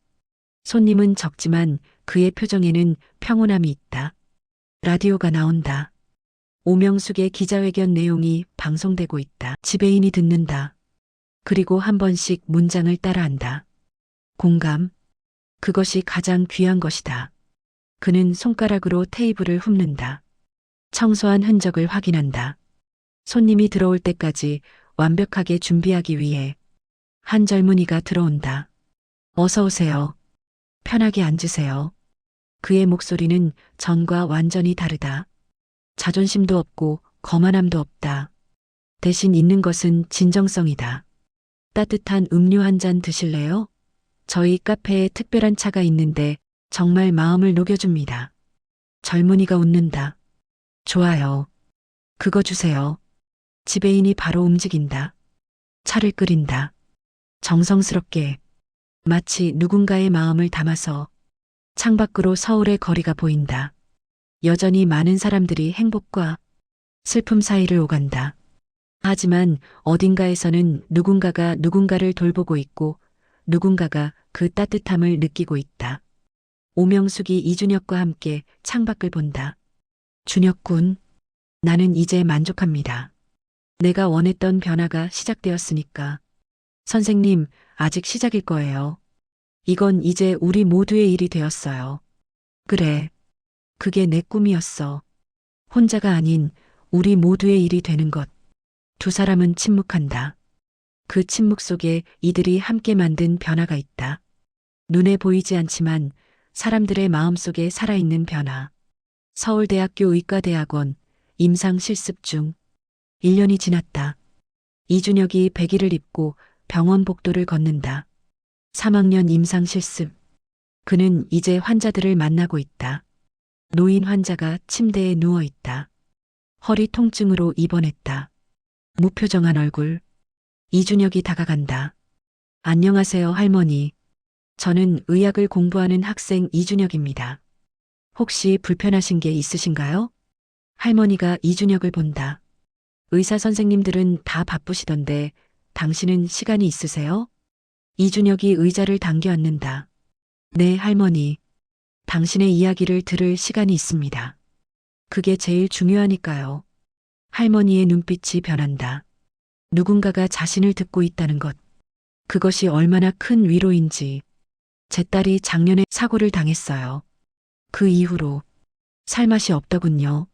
손님은 적지만 그의 표정에는 평온함이 있다. 라디오가 나온다. 오명숙의 기자회견 내용이 방송되고 있다. 지배인이 듣는다. 그리고 한 번씩 문장을 따라한다. 공감. 그것이 가장 귀한 것이다. 그는 손가락으로 테이블을 훑는다. 청소한 흔적을 확인한다. 손님이 들어올 때까지 완벽하게 준비하기 위해 한 젊은이가 들어온다. 어서 오세요. 편하게 앉으세요. 그의 목소리는 전과 완전히 다르다. 자존심도 없고 거만함도 없다. 대신 있는 것은 진정성이다. 따뜻한 음료 한 잔 드실래요? 저희 카페에 특별한 차가 있는데 정말 마음을 녹여줍니다. 젊은이가 웃는다. 좋아요. 그거 주세요. 지배인이 바로 움직인다. 차를 끓인다. 정성스럽게 마치 누군가의 마음을 담아서 창밖으로 서울의 거리가 보인다. 여전히 많은 사람들이 행복과 슬픔 사이를 오간다. 하지만 어딘가에서는 누군가가 누군가를 돌보고 있고 누군가가 그 따뜻함을 느끼고 있다. 오명숙이 이준혁과 함께 창밖을 본다. 준혁군, 나는 이제 만족합니다. 내가 원했던 변화가 시작되었으니까. 선생님, 아직 시작일 거예요. 이건 이제 우리 모두의 일이 되었어요. 그래. 그게 내 꿈이었어. 혼자가 아닌 우리 모두의 일이 되는 것. 두 사람은 침묵한다. 그 침묵 속에 이들이 함께 만든 변화가 있다. 눈에 보이지 않지만 사람들의 마음속에 살아있는 변화. 서울대학교 의과대학원 임상 실습 중 1년이 지났다. 이준혁이 백의를 입고 병원 복도를 걷는다. 3학년 임상 실습. 그는 이제 환자들을 만나고 있다. 노인 환자가 침대에 누워 있다. 허리 통증으로 입원했다. 무표정한 얼굴. 이준혁이 다가간다. 안녕하세요, 할머니. 저는 의학을 공부하는 학생 이준혁입니다. 혹시 불편하신 게 있으신가요? 할머니가 이준혁을 본다. 의사 선생님들은 다 바쁘시던데 당신은 시간이 있으세요? 이준혁이 의자를 당겨 앉는다. 네, 할머니. 당신의 이야기를 들을 시간이 있습니다. 그게 제일 중요하니까요. 할머니의 눈빛이 변한다. 누군가가 자신을 듣고 있다는 것. 그것이 얼마나 큰 위로인지. 제 딸이 작년에 사고를 당했어요. 그 이후로 살맛이 없더군요.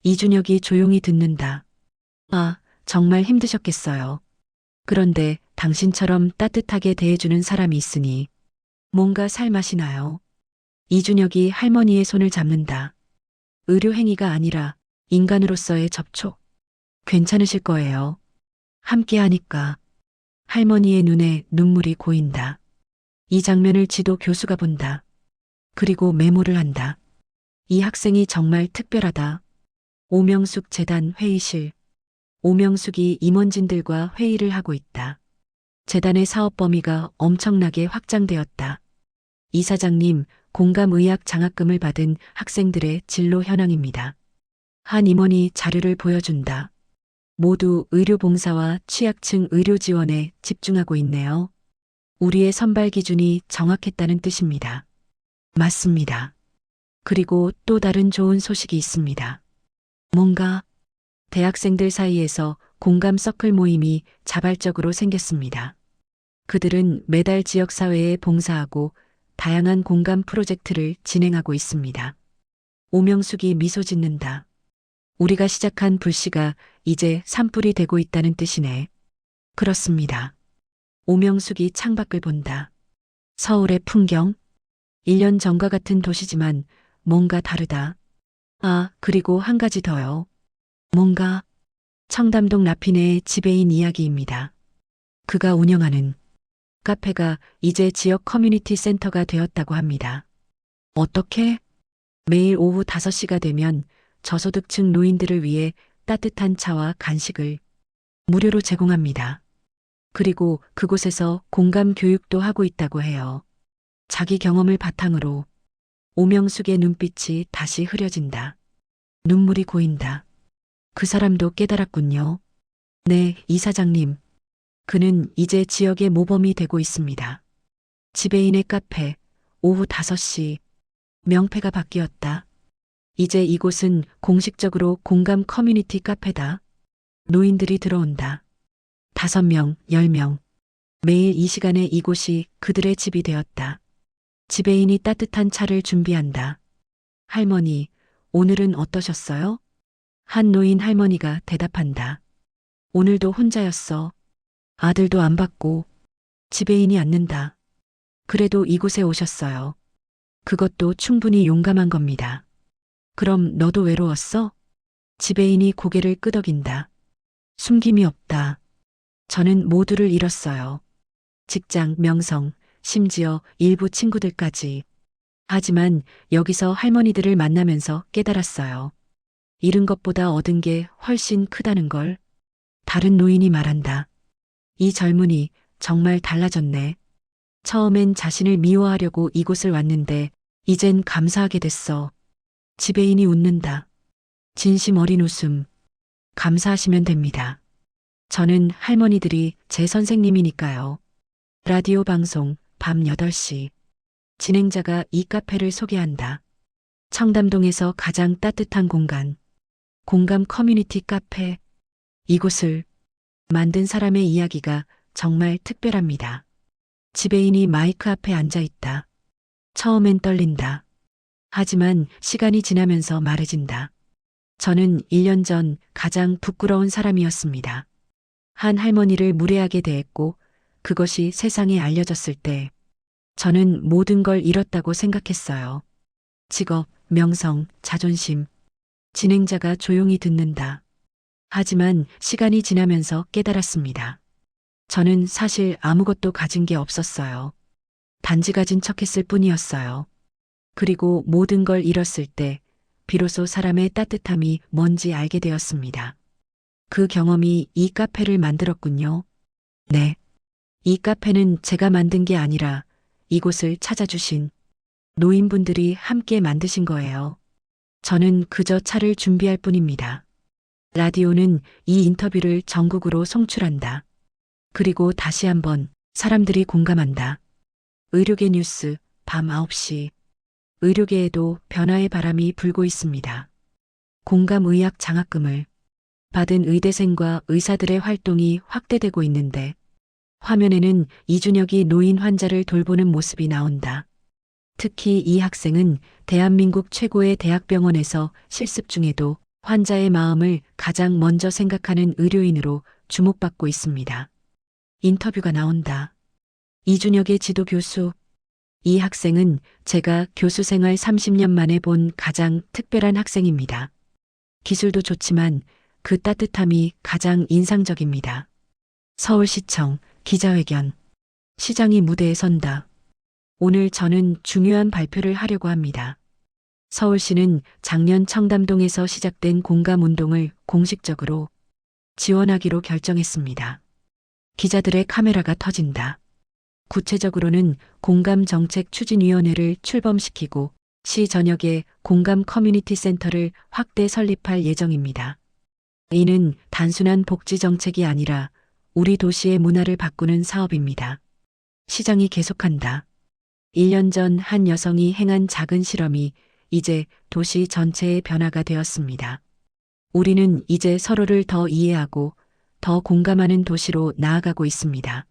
이준혁이 조용히 듣는다. 아, 정말 힘드셨겠어요. 그런데 당신처럼 따뜻하게 대해주는 사람이 있으니 뭔가 살맛이 나요. 이준혁이 할머니의 손을 잡는다. 의료 행위가 아니라 인간으로서의 접촉. 괜찮으실 거예요. 함께 하니까. 할머니의 눈에 눈물이 고인다. 이 장면을 지도 교수가 본다. 그리고 메모를 한다. 이 학생이 정말 특별하다. 오명숙 재단 회의실. 오명숙이 임원진들과 회의를 하고 있다. 재단의 사업 범위가 엄청나게 확장되었다. 이사장님, 공감의학 장학금을 받은 학생들의 진로 현황입니다. 한 임원이 자료를 보여준다. 모두 의료봉사와 취약층 의료 지원에 집중하고 있네요. 우리의 선발 기준이 정확했다는 뜻입니다. 맞습니다. 그리고 또 다른 좋은 소식이 있습니다. 뭔가 대학생들 사이에서 공감 서클 모임이 자발적으로 생겼습니다. 그들은 매달 지역사회에 봉사하고 다양한 공감 프로젝트를 진행하고 있습니다. 오명숙이 미소 짓는다. 우리가 시작한 불씨가 이제 산불이 되고 있다는 뜻이네. 그렇습니다. 오명숙이 창밖을 본다. 서울의 풍경? 1년 전과 같은 도시지만 뭔가 다르다. 아, 그리고 한 가지 더요. 뭔가 청담동 라피네의 지배인 이야기입니다. 그가 운영하는 카페가 이제 지역 커뮤니티 센터가 되었다고 합니다. 어떻게? 매일 오후 5시가 되면 저소득층 노인들을 위해 따뜻한 차와 간식을 무료로 제공합니다. 그리고 그곳에서 공감 교육도 하고 있다고 해요. 자기 경험을 바탕으로 오명숙의 눈빛이 다시 흐려진다. 눈물이 고인다. 그 사람도 깨달았군요. 네, 이사장님. 그는 이제 지역의 모범이 되고 있습니다. 지배인의 카페, 오후 5시. 명패가 바뀌었다. 이제 이곳은 공식적으로 공감 커뮤니티 카페다. 노인들이 들어온다. 5명, 10명. 매일 이 시간에 이곳이 그들의 집이 되었다. 지배인이 따뜻한 차를 준비한다. 할머니, 오늘은 어떠셨어요? 한 노인 할머니가 대답한다. 오늘도 혼자였어. 아들도 안 받고. 지배인이 앉는다. 그래도 이곳에 오셨어요. 그것도 충분히 용감한 겁니다. 그럼 너도 외로웠어? 지배인이 고개를 끄덕인다. 숨김이 없다. 저는 모두를 잃었어요. 직장, 명성, 심지어 일부 친구들까지. 하지만 여기서 할머니들을 만나면서 깨달았어요. 잃은 것보다 얻은 게 훨씬 크다는 걸. 다른 노인이 말한다. 이 젊은이 정말 달라졌네. 처음엔 자신을 미워하려고 이곳을 왔는데 이젠 감사하게 됐어. 지배인이 웃는다. 진심 어린 웃음. 감사하시면 됩니다. 저는 할머니들이 제 선생님이니까요. 라디오 방송 밤 8시. 진행자가 이 카페를 소개한다. 청담동에서 가장 따뜻한 공간. 공감 커뮤니티 카페. 이곳을 만든 사람의 이야기가 정말 특별합니다. 지배인이 마이크 앞에 앉아 있다. 처음엔 떨린다. 하지만 시간이 지나면서 말해진다. 저는 1년 전 가장 부끄러운 사람이었습니다. 한 할머니를 무례하게 대했고 그것이 세상에 알려졌을 때 저는 모든 걸 잃었다고 생각했어요. 직업, 명성, 자존심. 진행자가 조용히 듣는다. 하지만 시간이 지나면서 깨달았습니다. 저는 사실 아무것도 가진 게 없었어요. 단지 가진 척했을 뿐이었어요. 그리고 모든 걸 잃었을 때 비로소 사람의 따뜻함이 뭔지 알게 되었습니다. 그 경험이 이 카페를 만들었군요. 네. 이 카페는 제가 만든 게 아니라 이곳을 찾아주신 노인분들이 함께 만드신 거예요. 저는 그저 차를 준비할 뿐입니다. 라디오는 이 인터뷰를 전국으로 송출한다. 그리고 다시 한번 사람들이 공감한다. 의료계 뉴스 밤 9시. 의료계에도 변화의 바람이 불고 있습니다. 공감의학 장학금을 받은 의대생과 의사들의 활동이 확대되고 있는데 화면에는 이준혁이 노인 환자를 돌보는 모습이 나온다. 특히 이 학생은 대한민국 최고의 대학병원에서 실습 중에도 환자의 마음을 가장 먼저 생각하는 의료인으로 주목받고 있습니다. 인터뷰가 나온다. 이준혁의 지도 교수. 이 학생은 제가 교수 생활 30년 만에 본 가장 특별한 학생입니다. 기술도 좋지만 그 따뜻함이 가장 인상적입니다. 서울시청 기자회견. 시장이 무대에 선다. 오늘 저는 중요한 발표를 하려고 합니다. 서울시는 작년 청담동에서 시작된 공감운동을 공식적으로 지원하기로 결정했습니다. 기자들의 카메라가 터진다. 구체적으로는 공감정책추진위원회를 출범시키고 시 전역에 공감 커뮤니티 센터를 확대 설립할 예정입니다. 이는 단순한 복지 정책이 아니라 우리 도시의 문화를 바꾸는 사업입니다. 시장이 계속한다. 1년 전 한 여성이 행한 작은 실험이 이제 도시 전체의 변화가 되었습니다. 우리는 이제 서로를 더 이해하고 더 공감하는 도시로 나아가고 있습니다.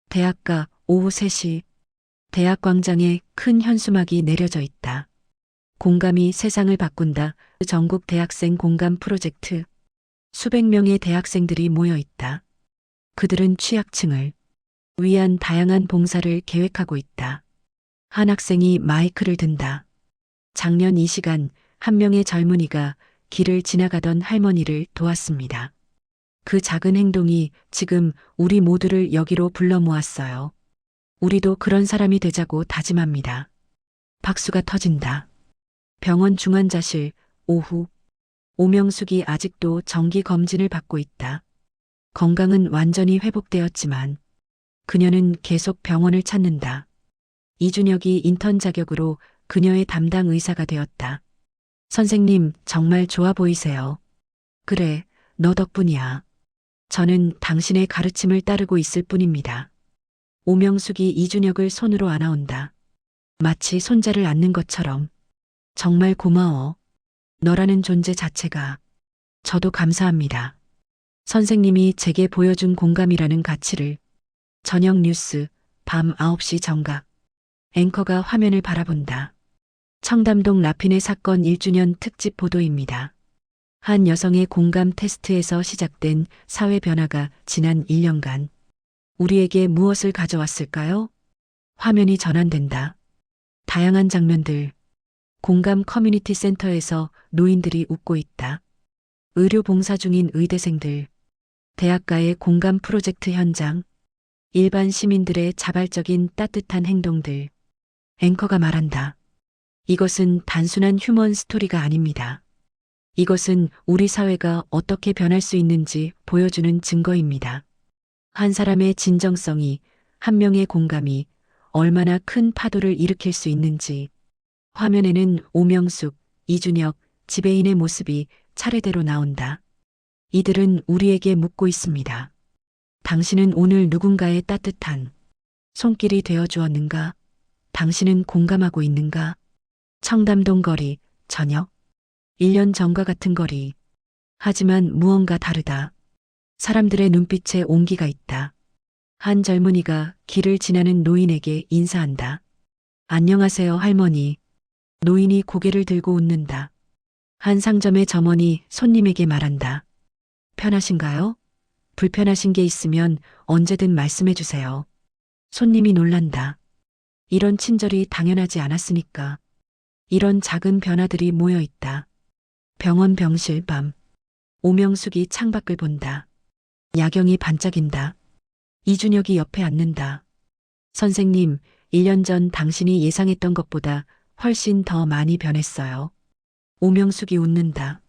대학가 오후 3시 대학 광장에 큰 현수막이 내려져 있다. 공감이 세상을 바꾼다. 전국 대학생 공감 프로젝트. 수백 명의 대학생들이 모여 있다. 그들은 취약층을 위한 다양한 봉사를 계획하고 있다. 한 학생이 마이크를 든다. 작년 이 시간 한 명의 젊은이가 길을 지나가던 할머니를 도왔습니다. 그 작은 행동이 지금 우리 모두를 여기로 불러 모았어요. 우리도 그런 사람이 되자고 다짐합니다. 박수가 터진다. 병원 중환자실 오후 오명숙이 아직도 정기 검진을 받고 있다. 건강은 완전히 회복되었지만 그녀는 계속 병원을 찾는다. 이준혁이 인턴 자격으로 그녀의 담당 의사가 되었다. 선생님, 정말 좋아 보이세요. 그래, 너 덕분이야. 저는 당신의 가르침을 따르고 있을 뿐입니다. 오명숙이 이준혁을 손으로 안아온다. 마치 손자를 안는 것처럼. 정말 고마워. 너라는 존재 자체가. 저도 감사합니다. 선생님이 제게 보여준 공감이라는 가치를. 저녁 뉴스, 밤 9시 정각. 앵커가 화면을 바라본다. 청담동 라핀의 사건 1주년 특집 보도입니다. 한 여성의 공감 테스트에서 시작된 사회 변화가 지난 1년간 우리에게 무엇을 가져왔을까요? 화면이 전환된다. 다양한 장면들. 공감 커뮤니티 센터에서 노인들이 웃고 있다. 의료 봉사 중인 의대생들. 대학가의 공감 프로젝트 현장. 일반 시민들의 자발적인 따뜻한 행동들. 앵커가 말한다. 이것은 단순한 휴먼 스토리가 아닙니다. 이것은 우리 사회가 어떻게 변할 수 있는지 보여주는 증거입니다. 한 사람의 진정성이, 한 명의 공감이 얼마나 큰 파도를 일으킬 수 있는지. 화면에는 오명숙, 이준혁, 지배인의 모습이 차례대로 나온다. 이들은 우리에게 묻고 있습니다. 당신은 오늘 누군가의 따뜻한 손길이 되어 주었는가? 당신은 공감하고 있는가? 청담동 거리, 저녁. 1년 전과 같은 거리. 하지만 무언가 다르다. 사람들의 눈빛에 온기가 있다. 한 젊은이가 길을 지나는 노인에게 인사한다. 안녕하세요, 할머니. 노인이 고개를 들고 웃는다. 한 상점의 점원이 손님에게 말한다. 편하신가요? 불편하신 게 있으면 언제든 말씀해 주세요. 손님이 놀란다. 이런 친절이 당연하지 않았으니까. 이런 작은 변화들이 모여 있다. 병원 병실 밤. 오명숙이 창밖을 본다. 야경이 반짝인다. 이준혁이 옆에 앉는다. 선생님, 1년 전 당신이 예상했던 것보다 훨씬 더 많이 변했어요. 오명숙이 웃는다.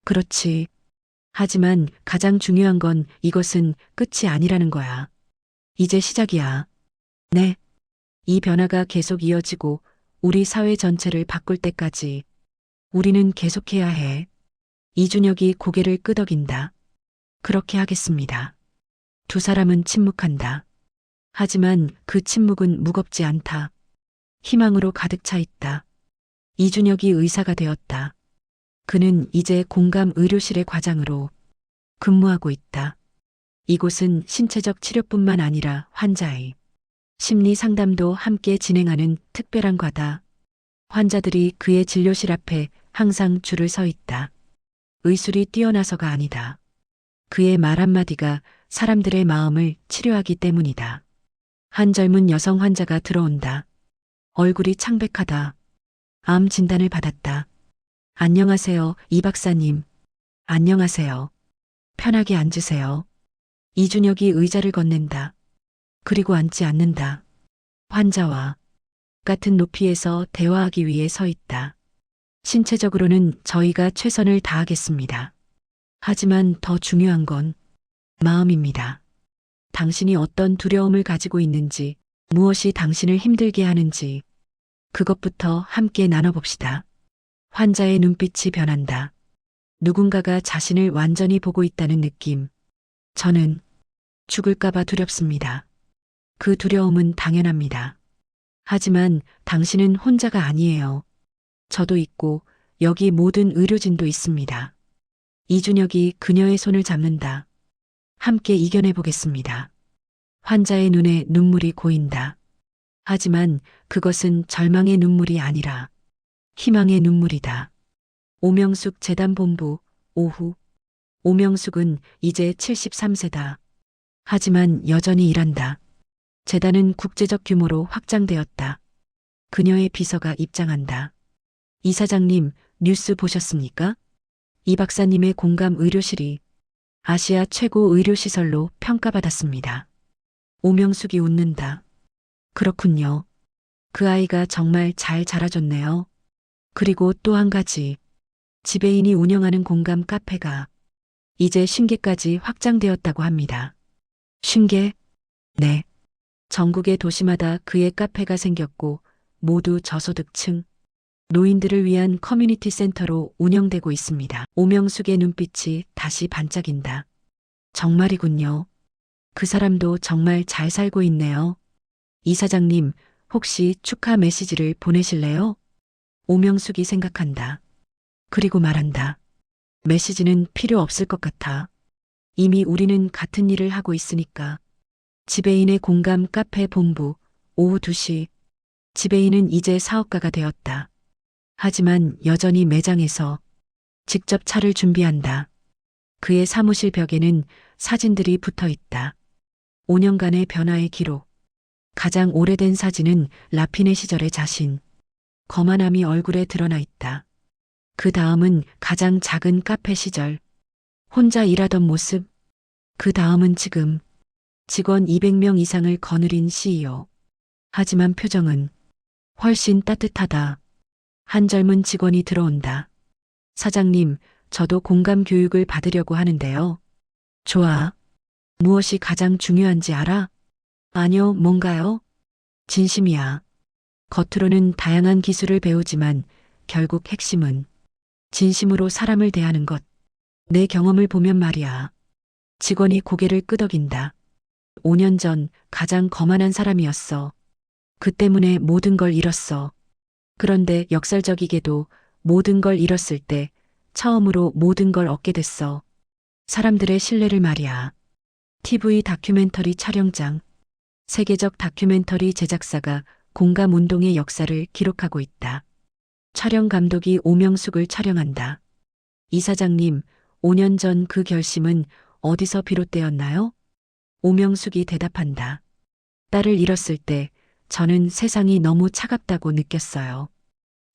그렇지. 하지만 가장 중요한 건 이것은 끝이 아니라는 거야. 이제 시작이야. 네. 이 변화가 계속 이어지고 우리 사회 전체를 바꿀 때까지 우리는 계속해야 해. 이준혁이 고개를 끄덕인다. 그렇게 하겠습니다. 두 사람은 침묵한다. 하지만 그 침묵은 무겁지 않다. 희망으로 가득 차 있다. 이준혁이 의사가 되었다. 그는 이제 공감 의료실의 과장으로 근무하고 있다. 이곳은 신체적 치료뿐만 아니라 환자의 심리 상담도 함께 진행하는 특별한 과다. 환자들이 그의 진료실 앞에 항상 줄을 서 있다. 의술이 뛰어나서가 아니다. 그의 말 한마디가 사람들의 마음을 치료하기 때문이다. 한 젊은 여성 환자가 들어온다. 얼굴이 창백하다. 암 진단을 받았다. 안녕하세요, 이 박사님. 안녕하세요. 편하게 앉으세요. 이준혁이 의자를 건넨다. 그리고 앉지 않는다. 환자와 같은 높이에서 대화하기 위해 서 있다. 신체적으로는 저희가 최선을 다하겠습니다. 하지만 더 중요한 건 마음입니다. 당신이 어떤 두려움을 가지고 있는지, 무엇이 당신을 힘들게 하는지, 그것부터 함께 나눠봅시다. 환자의 눈빛이 변한다. 누군가가 자신을 완전히 보고 있다는 느낌. 저는 죽을까봐 두렵습니다. 그 두려움은 당연합니다. 하지만 당신은 혼자가 아니에요. 저도 있고 여기 모든 의료진도 있습니다. 이준혁이 그녀의 손을 잡는다. 함께 이겨내 보겠습니다. 환자의 눈에 눈물이 고인다. 하지만 그것은 절망의 눈물이 아니라 희망의 눈물이다. 오명숙 재단본부 오후. 오명숙은 이제 73세다. 하지만 여전히 일한다. 재단은 국제적 규모로 확장되었다. 그녀의 비서가 입장한다. 이사장님, 뉴스 보셨습니까? 이 박사님의 공감 의료실이 아시아 최고 의료시설로 평가받았습니다. 오명숙이 웃는다. 그렇군요. 그 아이가 정말 잘 자라줬네요. 그리고 또 한 가지. 지배인이 운영하는 공감 카페가 이제 50개까지 확장되었다고 합니다. 50개? 네. 전국의 도시마다 그의 카페가 생겼고 모두 저소득층, 노인들을 위한 커뮤니티 센터로 운영되고 있습니다. 오명숙의 눈빛이 다시 반짝인다. 정말이군요. 그 사람도 정말 잘 살고 있네요. 이사장님, 혹시 축하 메시지를 보내실래요? 오명숙이 생각한다. 그리고 말한다. 메시지는 필요 없을 것 같아. 이미 우리는 같은 일을 하고 있으니까. 지배인의 공감 카페 본부, 오후 2시. 지배인은 이제 사업가가 되었다. 하지만 여전히 매장에서 직접 차를 준비한다. 그의 사무실 벽에는 사진들이 붙어 있다. 5년간의 변화의 기록. 가장 오래된 사진은 라피네 시절의 자신. 거만함이 얼굴에 드러나 있다. 그 다음은 가장 작은 카페 시절. 혼자 일하던 모습. 그 다음은 지금. 직원 200명 이상을 거느린 CEO. 하지만 표정은 훨씬 따뜻하다. 한 젊은 직원이 들어온다. 사장님, 저도 공감 교육을 받으려고 하는데요. 좋아. 무엇이 가장 중요한지 알아? 아니요, 뭔가요? 진심이야. 겉으로는 다양한 기술을 배우지만 결국 핵심은 진심으로 사람을 대하는 것. 내 경험을 보면 말이야. 직원이 고개를 끄덕인다. 5년 전 가장 거만한 사람이었어. 그 때문에 모든 걸 잃었어. 그런데 역설적이게도 모든 걸 잃었을 때 처음으로 모든 걸 얻게 됐어. 사람들의 신뢰를 말이야. TV 다큐멘터리 촬영장. 세계적 다큐멘터리 제작사가 공감 운동의 역사를 기록하고 있다. 촬영 감독이 오명숙을 촬영한다. 이사장님, 5년 전 그 결심은 어디서 비롯되었나요? 오명숙이 대답한다. 딸을 잃었을 때 저는 세상이 너무 차갑다고 느꼈어요.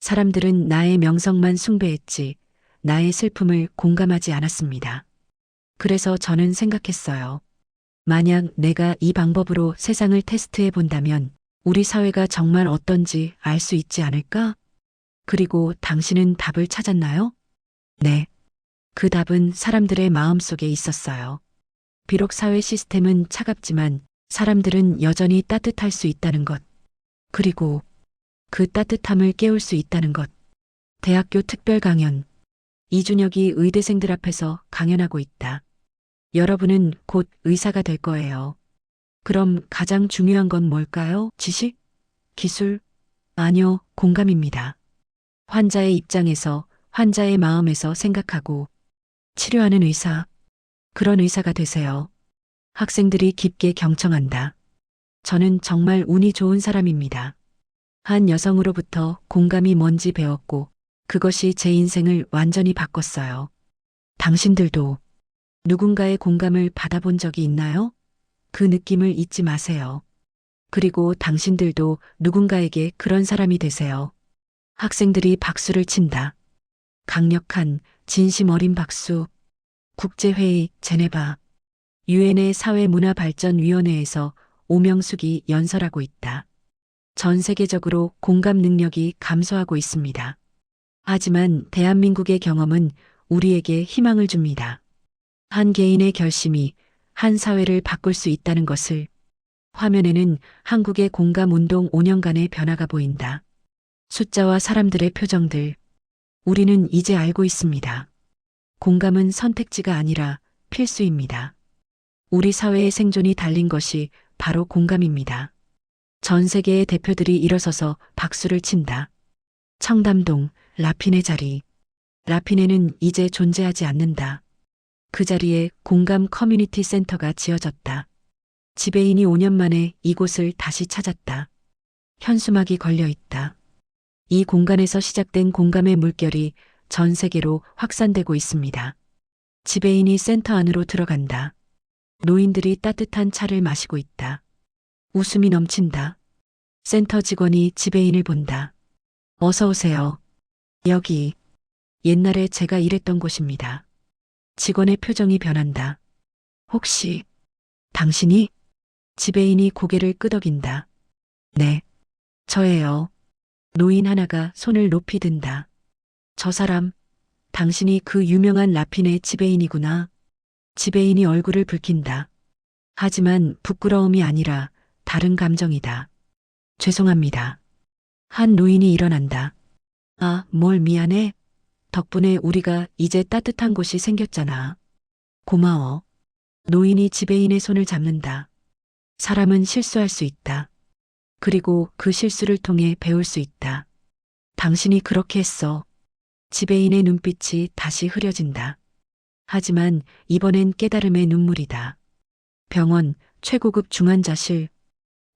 사람들은 나의 명성만 숭배했지 나의 슬픔을 공감하지 않았습니다. 그래서 저는 생각했어요. 만약 내가 이 방법으로 세상을 테스트해 본다면 우리 사회가 정말 어떤지 알 수 있지 않을까? 그리고 당신은 답을 찾았나요? 네. 그 답은 사람들의 마음속에 있었어요. 비록 사회 시스템은 차갑지만 사람들은 여전히 따뜻할 수 있다는 것. 그리고 그 따뜻함을 깨울 수 있다는 것. 대학교 특별 강연. 이준혁이 의대생들 앞에서 강연하고 있다. 여러분은 곧 의사가 될 거예요. 그럼 가장 중요한 건 뭘까요? 지식? 기술? 아니요, 공감입니다. 환자의 입장에서, 환자의 마음에서 생각하고 치료하는 의사. 그런 의사가 되세요. 학생들이 깊게 경청한다. 저는 정말 운이 좋은 사람입니다. 한 여성으로부터 공감이 뭔지 배웠고 그것이 제 인생을 완전히 바꿨어요. 당신들도 누군가의 공감을 받아본 적이 있나요? 그 느낌을 잊지 마세요. 그리고 당신들도 누군가에게 그런 사람이 되세요. 학생들이 박수를 친다. 강력한 진심 어린 박수. 국제회의 제네바. 유엔의 사회문화발전위원회에서 오명숙이 연설하고 있다. 전 세계적으로 공감 능력이 감소하고 있습니다. 하지만 대한민국의 경험은 우리에게 희망을 줍니다. 한 개인의 결심이 한 사회를 바꿀 수 있다는 것을. 화면에는 한국의 공감 운동 5년간의 변화가 보인다. 숫자와 사람들의 표정들. 우리는 이제 알고 있습니다. 공감은 선택지가 아니라 필수입니다. 우리 사회의 생존이 달린 것이 바로 공감입니다. 전 세계의 대표들이 일어서서 박수를 친다. 청담동, 라핀의 자리. 라핀에는 이제 존재하지 않는다. 그 자리에 공감 커뮤니티 센터가 지어졌다. 지배인이 5년 만에 이곳을 다시 찾았다. 현수막이 걸려 있다. 이 공간에서 시작된 공감의 물결이 전 세계로 확산되고 있습니다. 지배인이 센터 안으로 들어간다. 노인들이 따뜻한 차를 마시고 있다. 웃음이 넘친다. 센터 직원이 지배인을 본다. 어서 오세요. 여기 옛날에 제가 일했던 곳입니다. 직원의 표정이 변한다. 혹시 당신이? 지배인이 고개를 끄덕인다. 네, 저예요. 노인 하나가 손을 높이 든다. 저 사람, 당신이 그 유명한 라핀의 지배인이구나. 지배인이 얼굴을 붉힌다. 하지만 부끄러움이 아니라 다른 감정이다. 죄송합니다. 한 노인이 일어난다. 아, 뭘 미안해? 덕분에 우리가 이제 따뜻한 곳이 생겼잖아. 고마워. 노인이 지배인의 손을 잡는다. 사람은 실수할 수 있다. 그리고 그 실수를 통해 배울 수 있다. 당신이 그렇게 했어. 지배인의 눈빛이 다시 흐려진다. 하지만 이번엔 깨달음의 눈물이다. 병원 최고급 중환자실.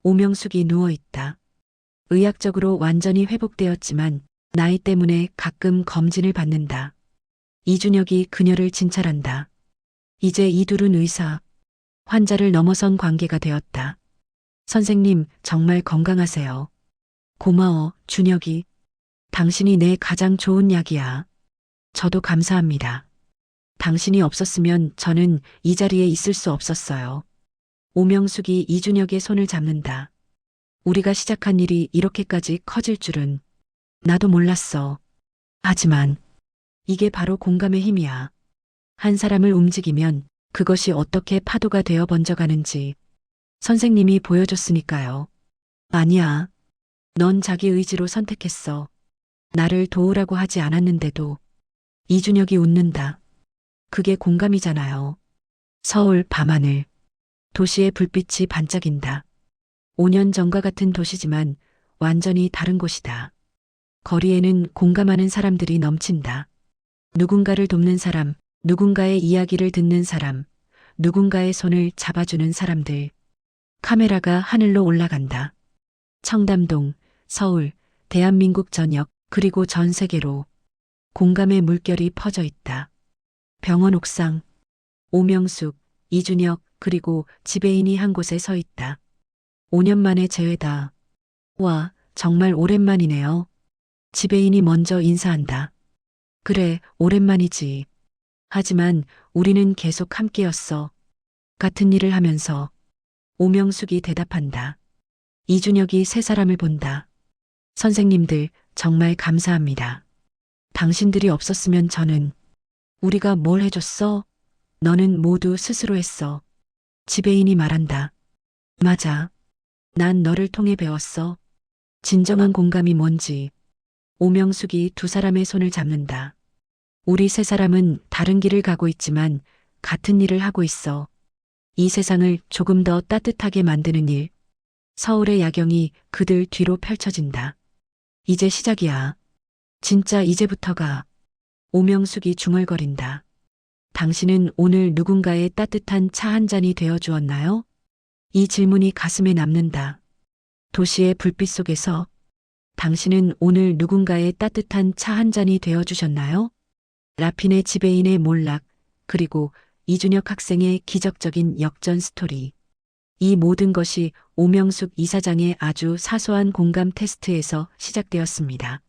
오명숙이 누워있다. 의학적으로 완전히 회복되었지만 나이 때문에 가끔 검진을 받는다. 이준혁이 그녀를 진찰한다. 이제 이 둘은 의사, 환자를 넘어선 관계가 되었다. 선생님, 정말 건강하세요. 고마워, 준혁이. 당신이 내 가장 좋은 약이야. 저도 감사합니다. 당신이 없었으면 저는 이 자리에 있을 수 없었어요. 오명숙이 이준혁의 손을 잡는다. 우리가 시작한 일이 이렇게까지 커질 줄은 나도 몰랐어. 하지만 이게 바로 공감의 힘이야. 한 사람을 움직이면 그것이 어떻게 파도가 되어 번져가는지 선생님이 보여줬으니까요. 아니야. 넌 자기 의지로 선택했어. 나를 도우라고 하지 않았는데도. 이준혁이 웃는다. 그게 공감이잖아요. 서울 밤하늘. 도시의 불빛이 반짝인다. 5년 전과 같은 도시지만 완전히 다른 곳이다. 거리에는 공감하는 사람들이 넘친다. 누군가를 돕는 사람, 누군가의 이야기를 듣는 사람, 누군가의 손을 잡아주는 사람들. 카메라가 하늘로 올라간다. 청담동, 서울, 대한민국 전역, 그리고 전 세계로 공감의 물결이 퍼져 있다. 병원 옥상, 오명숙, 이준혁, 그리고 지배인이 한 곳에 서 있다. 5년 만에 재회다. 와, 정말 오랜만이네요. 지배인이 먼저 인사한다. 그래, 오랜만이지. 하지만 우리는 계속 함께였어. 같은 일을 하면서. 오명숙이 대답한다. 이준혁이 세 사람을 본다. 선생님들, 정말 감사합니다. 당신들이 없었으면 저는. 우리가 뭘 해줬어? 너는 모두 스스로 했어. 지배인이 말한다. 맞아. 난 너를 통해 배웠어. 진정한 공감이 뭔지. 오명숙이 두 사람의 손을 잡는다. 우리 세 사람은 다른 길을 가고 있지만 같은 일을 하고 있어. 이 세상을 조금 더 따뜻하게 만드는 일. 서울의 야경이 그들 뒤로 펼쳐진다. 이제 시작이야. 진짜 이제부터가. 오명숙이 중얼거린다. 당신은 오늘 누군가의 따뜻한 차 한 잔이 되어 주었나요? 이 질문이 가슴에 남는다. 도시의 불빛 속에서 당신은 오늘 누군가의 따뜻한 차 한 잔이 되어 주셨나요? 라핀의 지배인의 몰락, 그리고 이준혁 학생의 기적적인 역전 스토리. 이 모든 것이 오명숙 이사장의 아주 사소한 공감 테스트에서 시작되었습니다.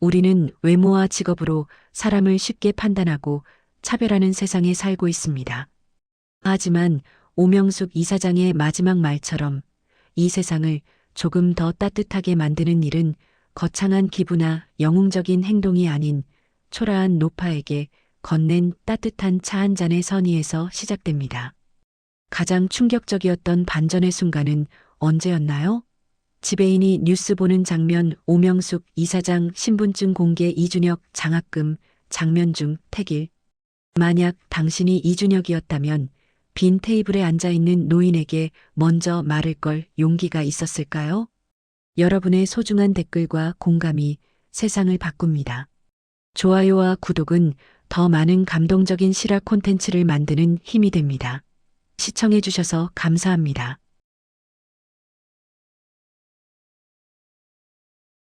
우리는 외모와 직업으로 사람을 쉽게 판단하고 차별하는 세상에 살고 있습니다. 하지만 오명숙 이사장의 마지막 말처럼 이 세상을 조금 더 따뜻하게 만드는 일은 거창한 기부나 영웅적인 행동이 아닌 초라한 노파에게 건넨 따뜻한 차 한 잔의 선의에서 시작됩니다. 가장 충격적이었던 반전의 순간은 언제였나요? 지배인이 뉴스 보는 장면, 오명숙 이사장 신분증 공개, 이준혁 장학금 장면중 택일. 만약 당신이 이준혁이었다면 빈 테이블에 앉아 있는 노인에게 먼저 말을 걸 용기가 있었을까요? 여러분의 소중한 댓글과 공감이 세상을 바꿉니다. 좋아요와 구독은 더 많은 감동적인 실화 콘텐츠를 만드는 힘이 됩니다. 시청해주셔서 감사합니다.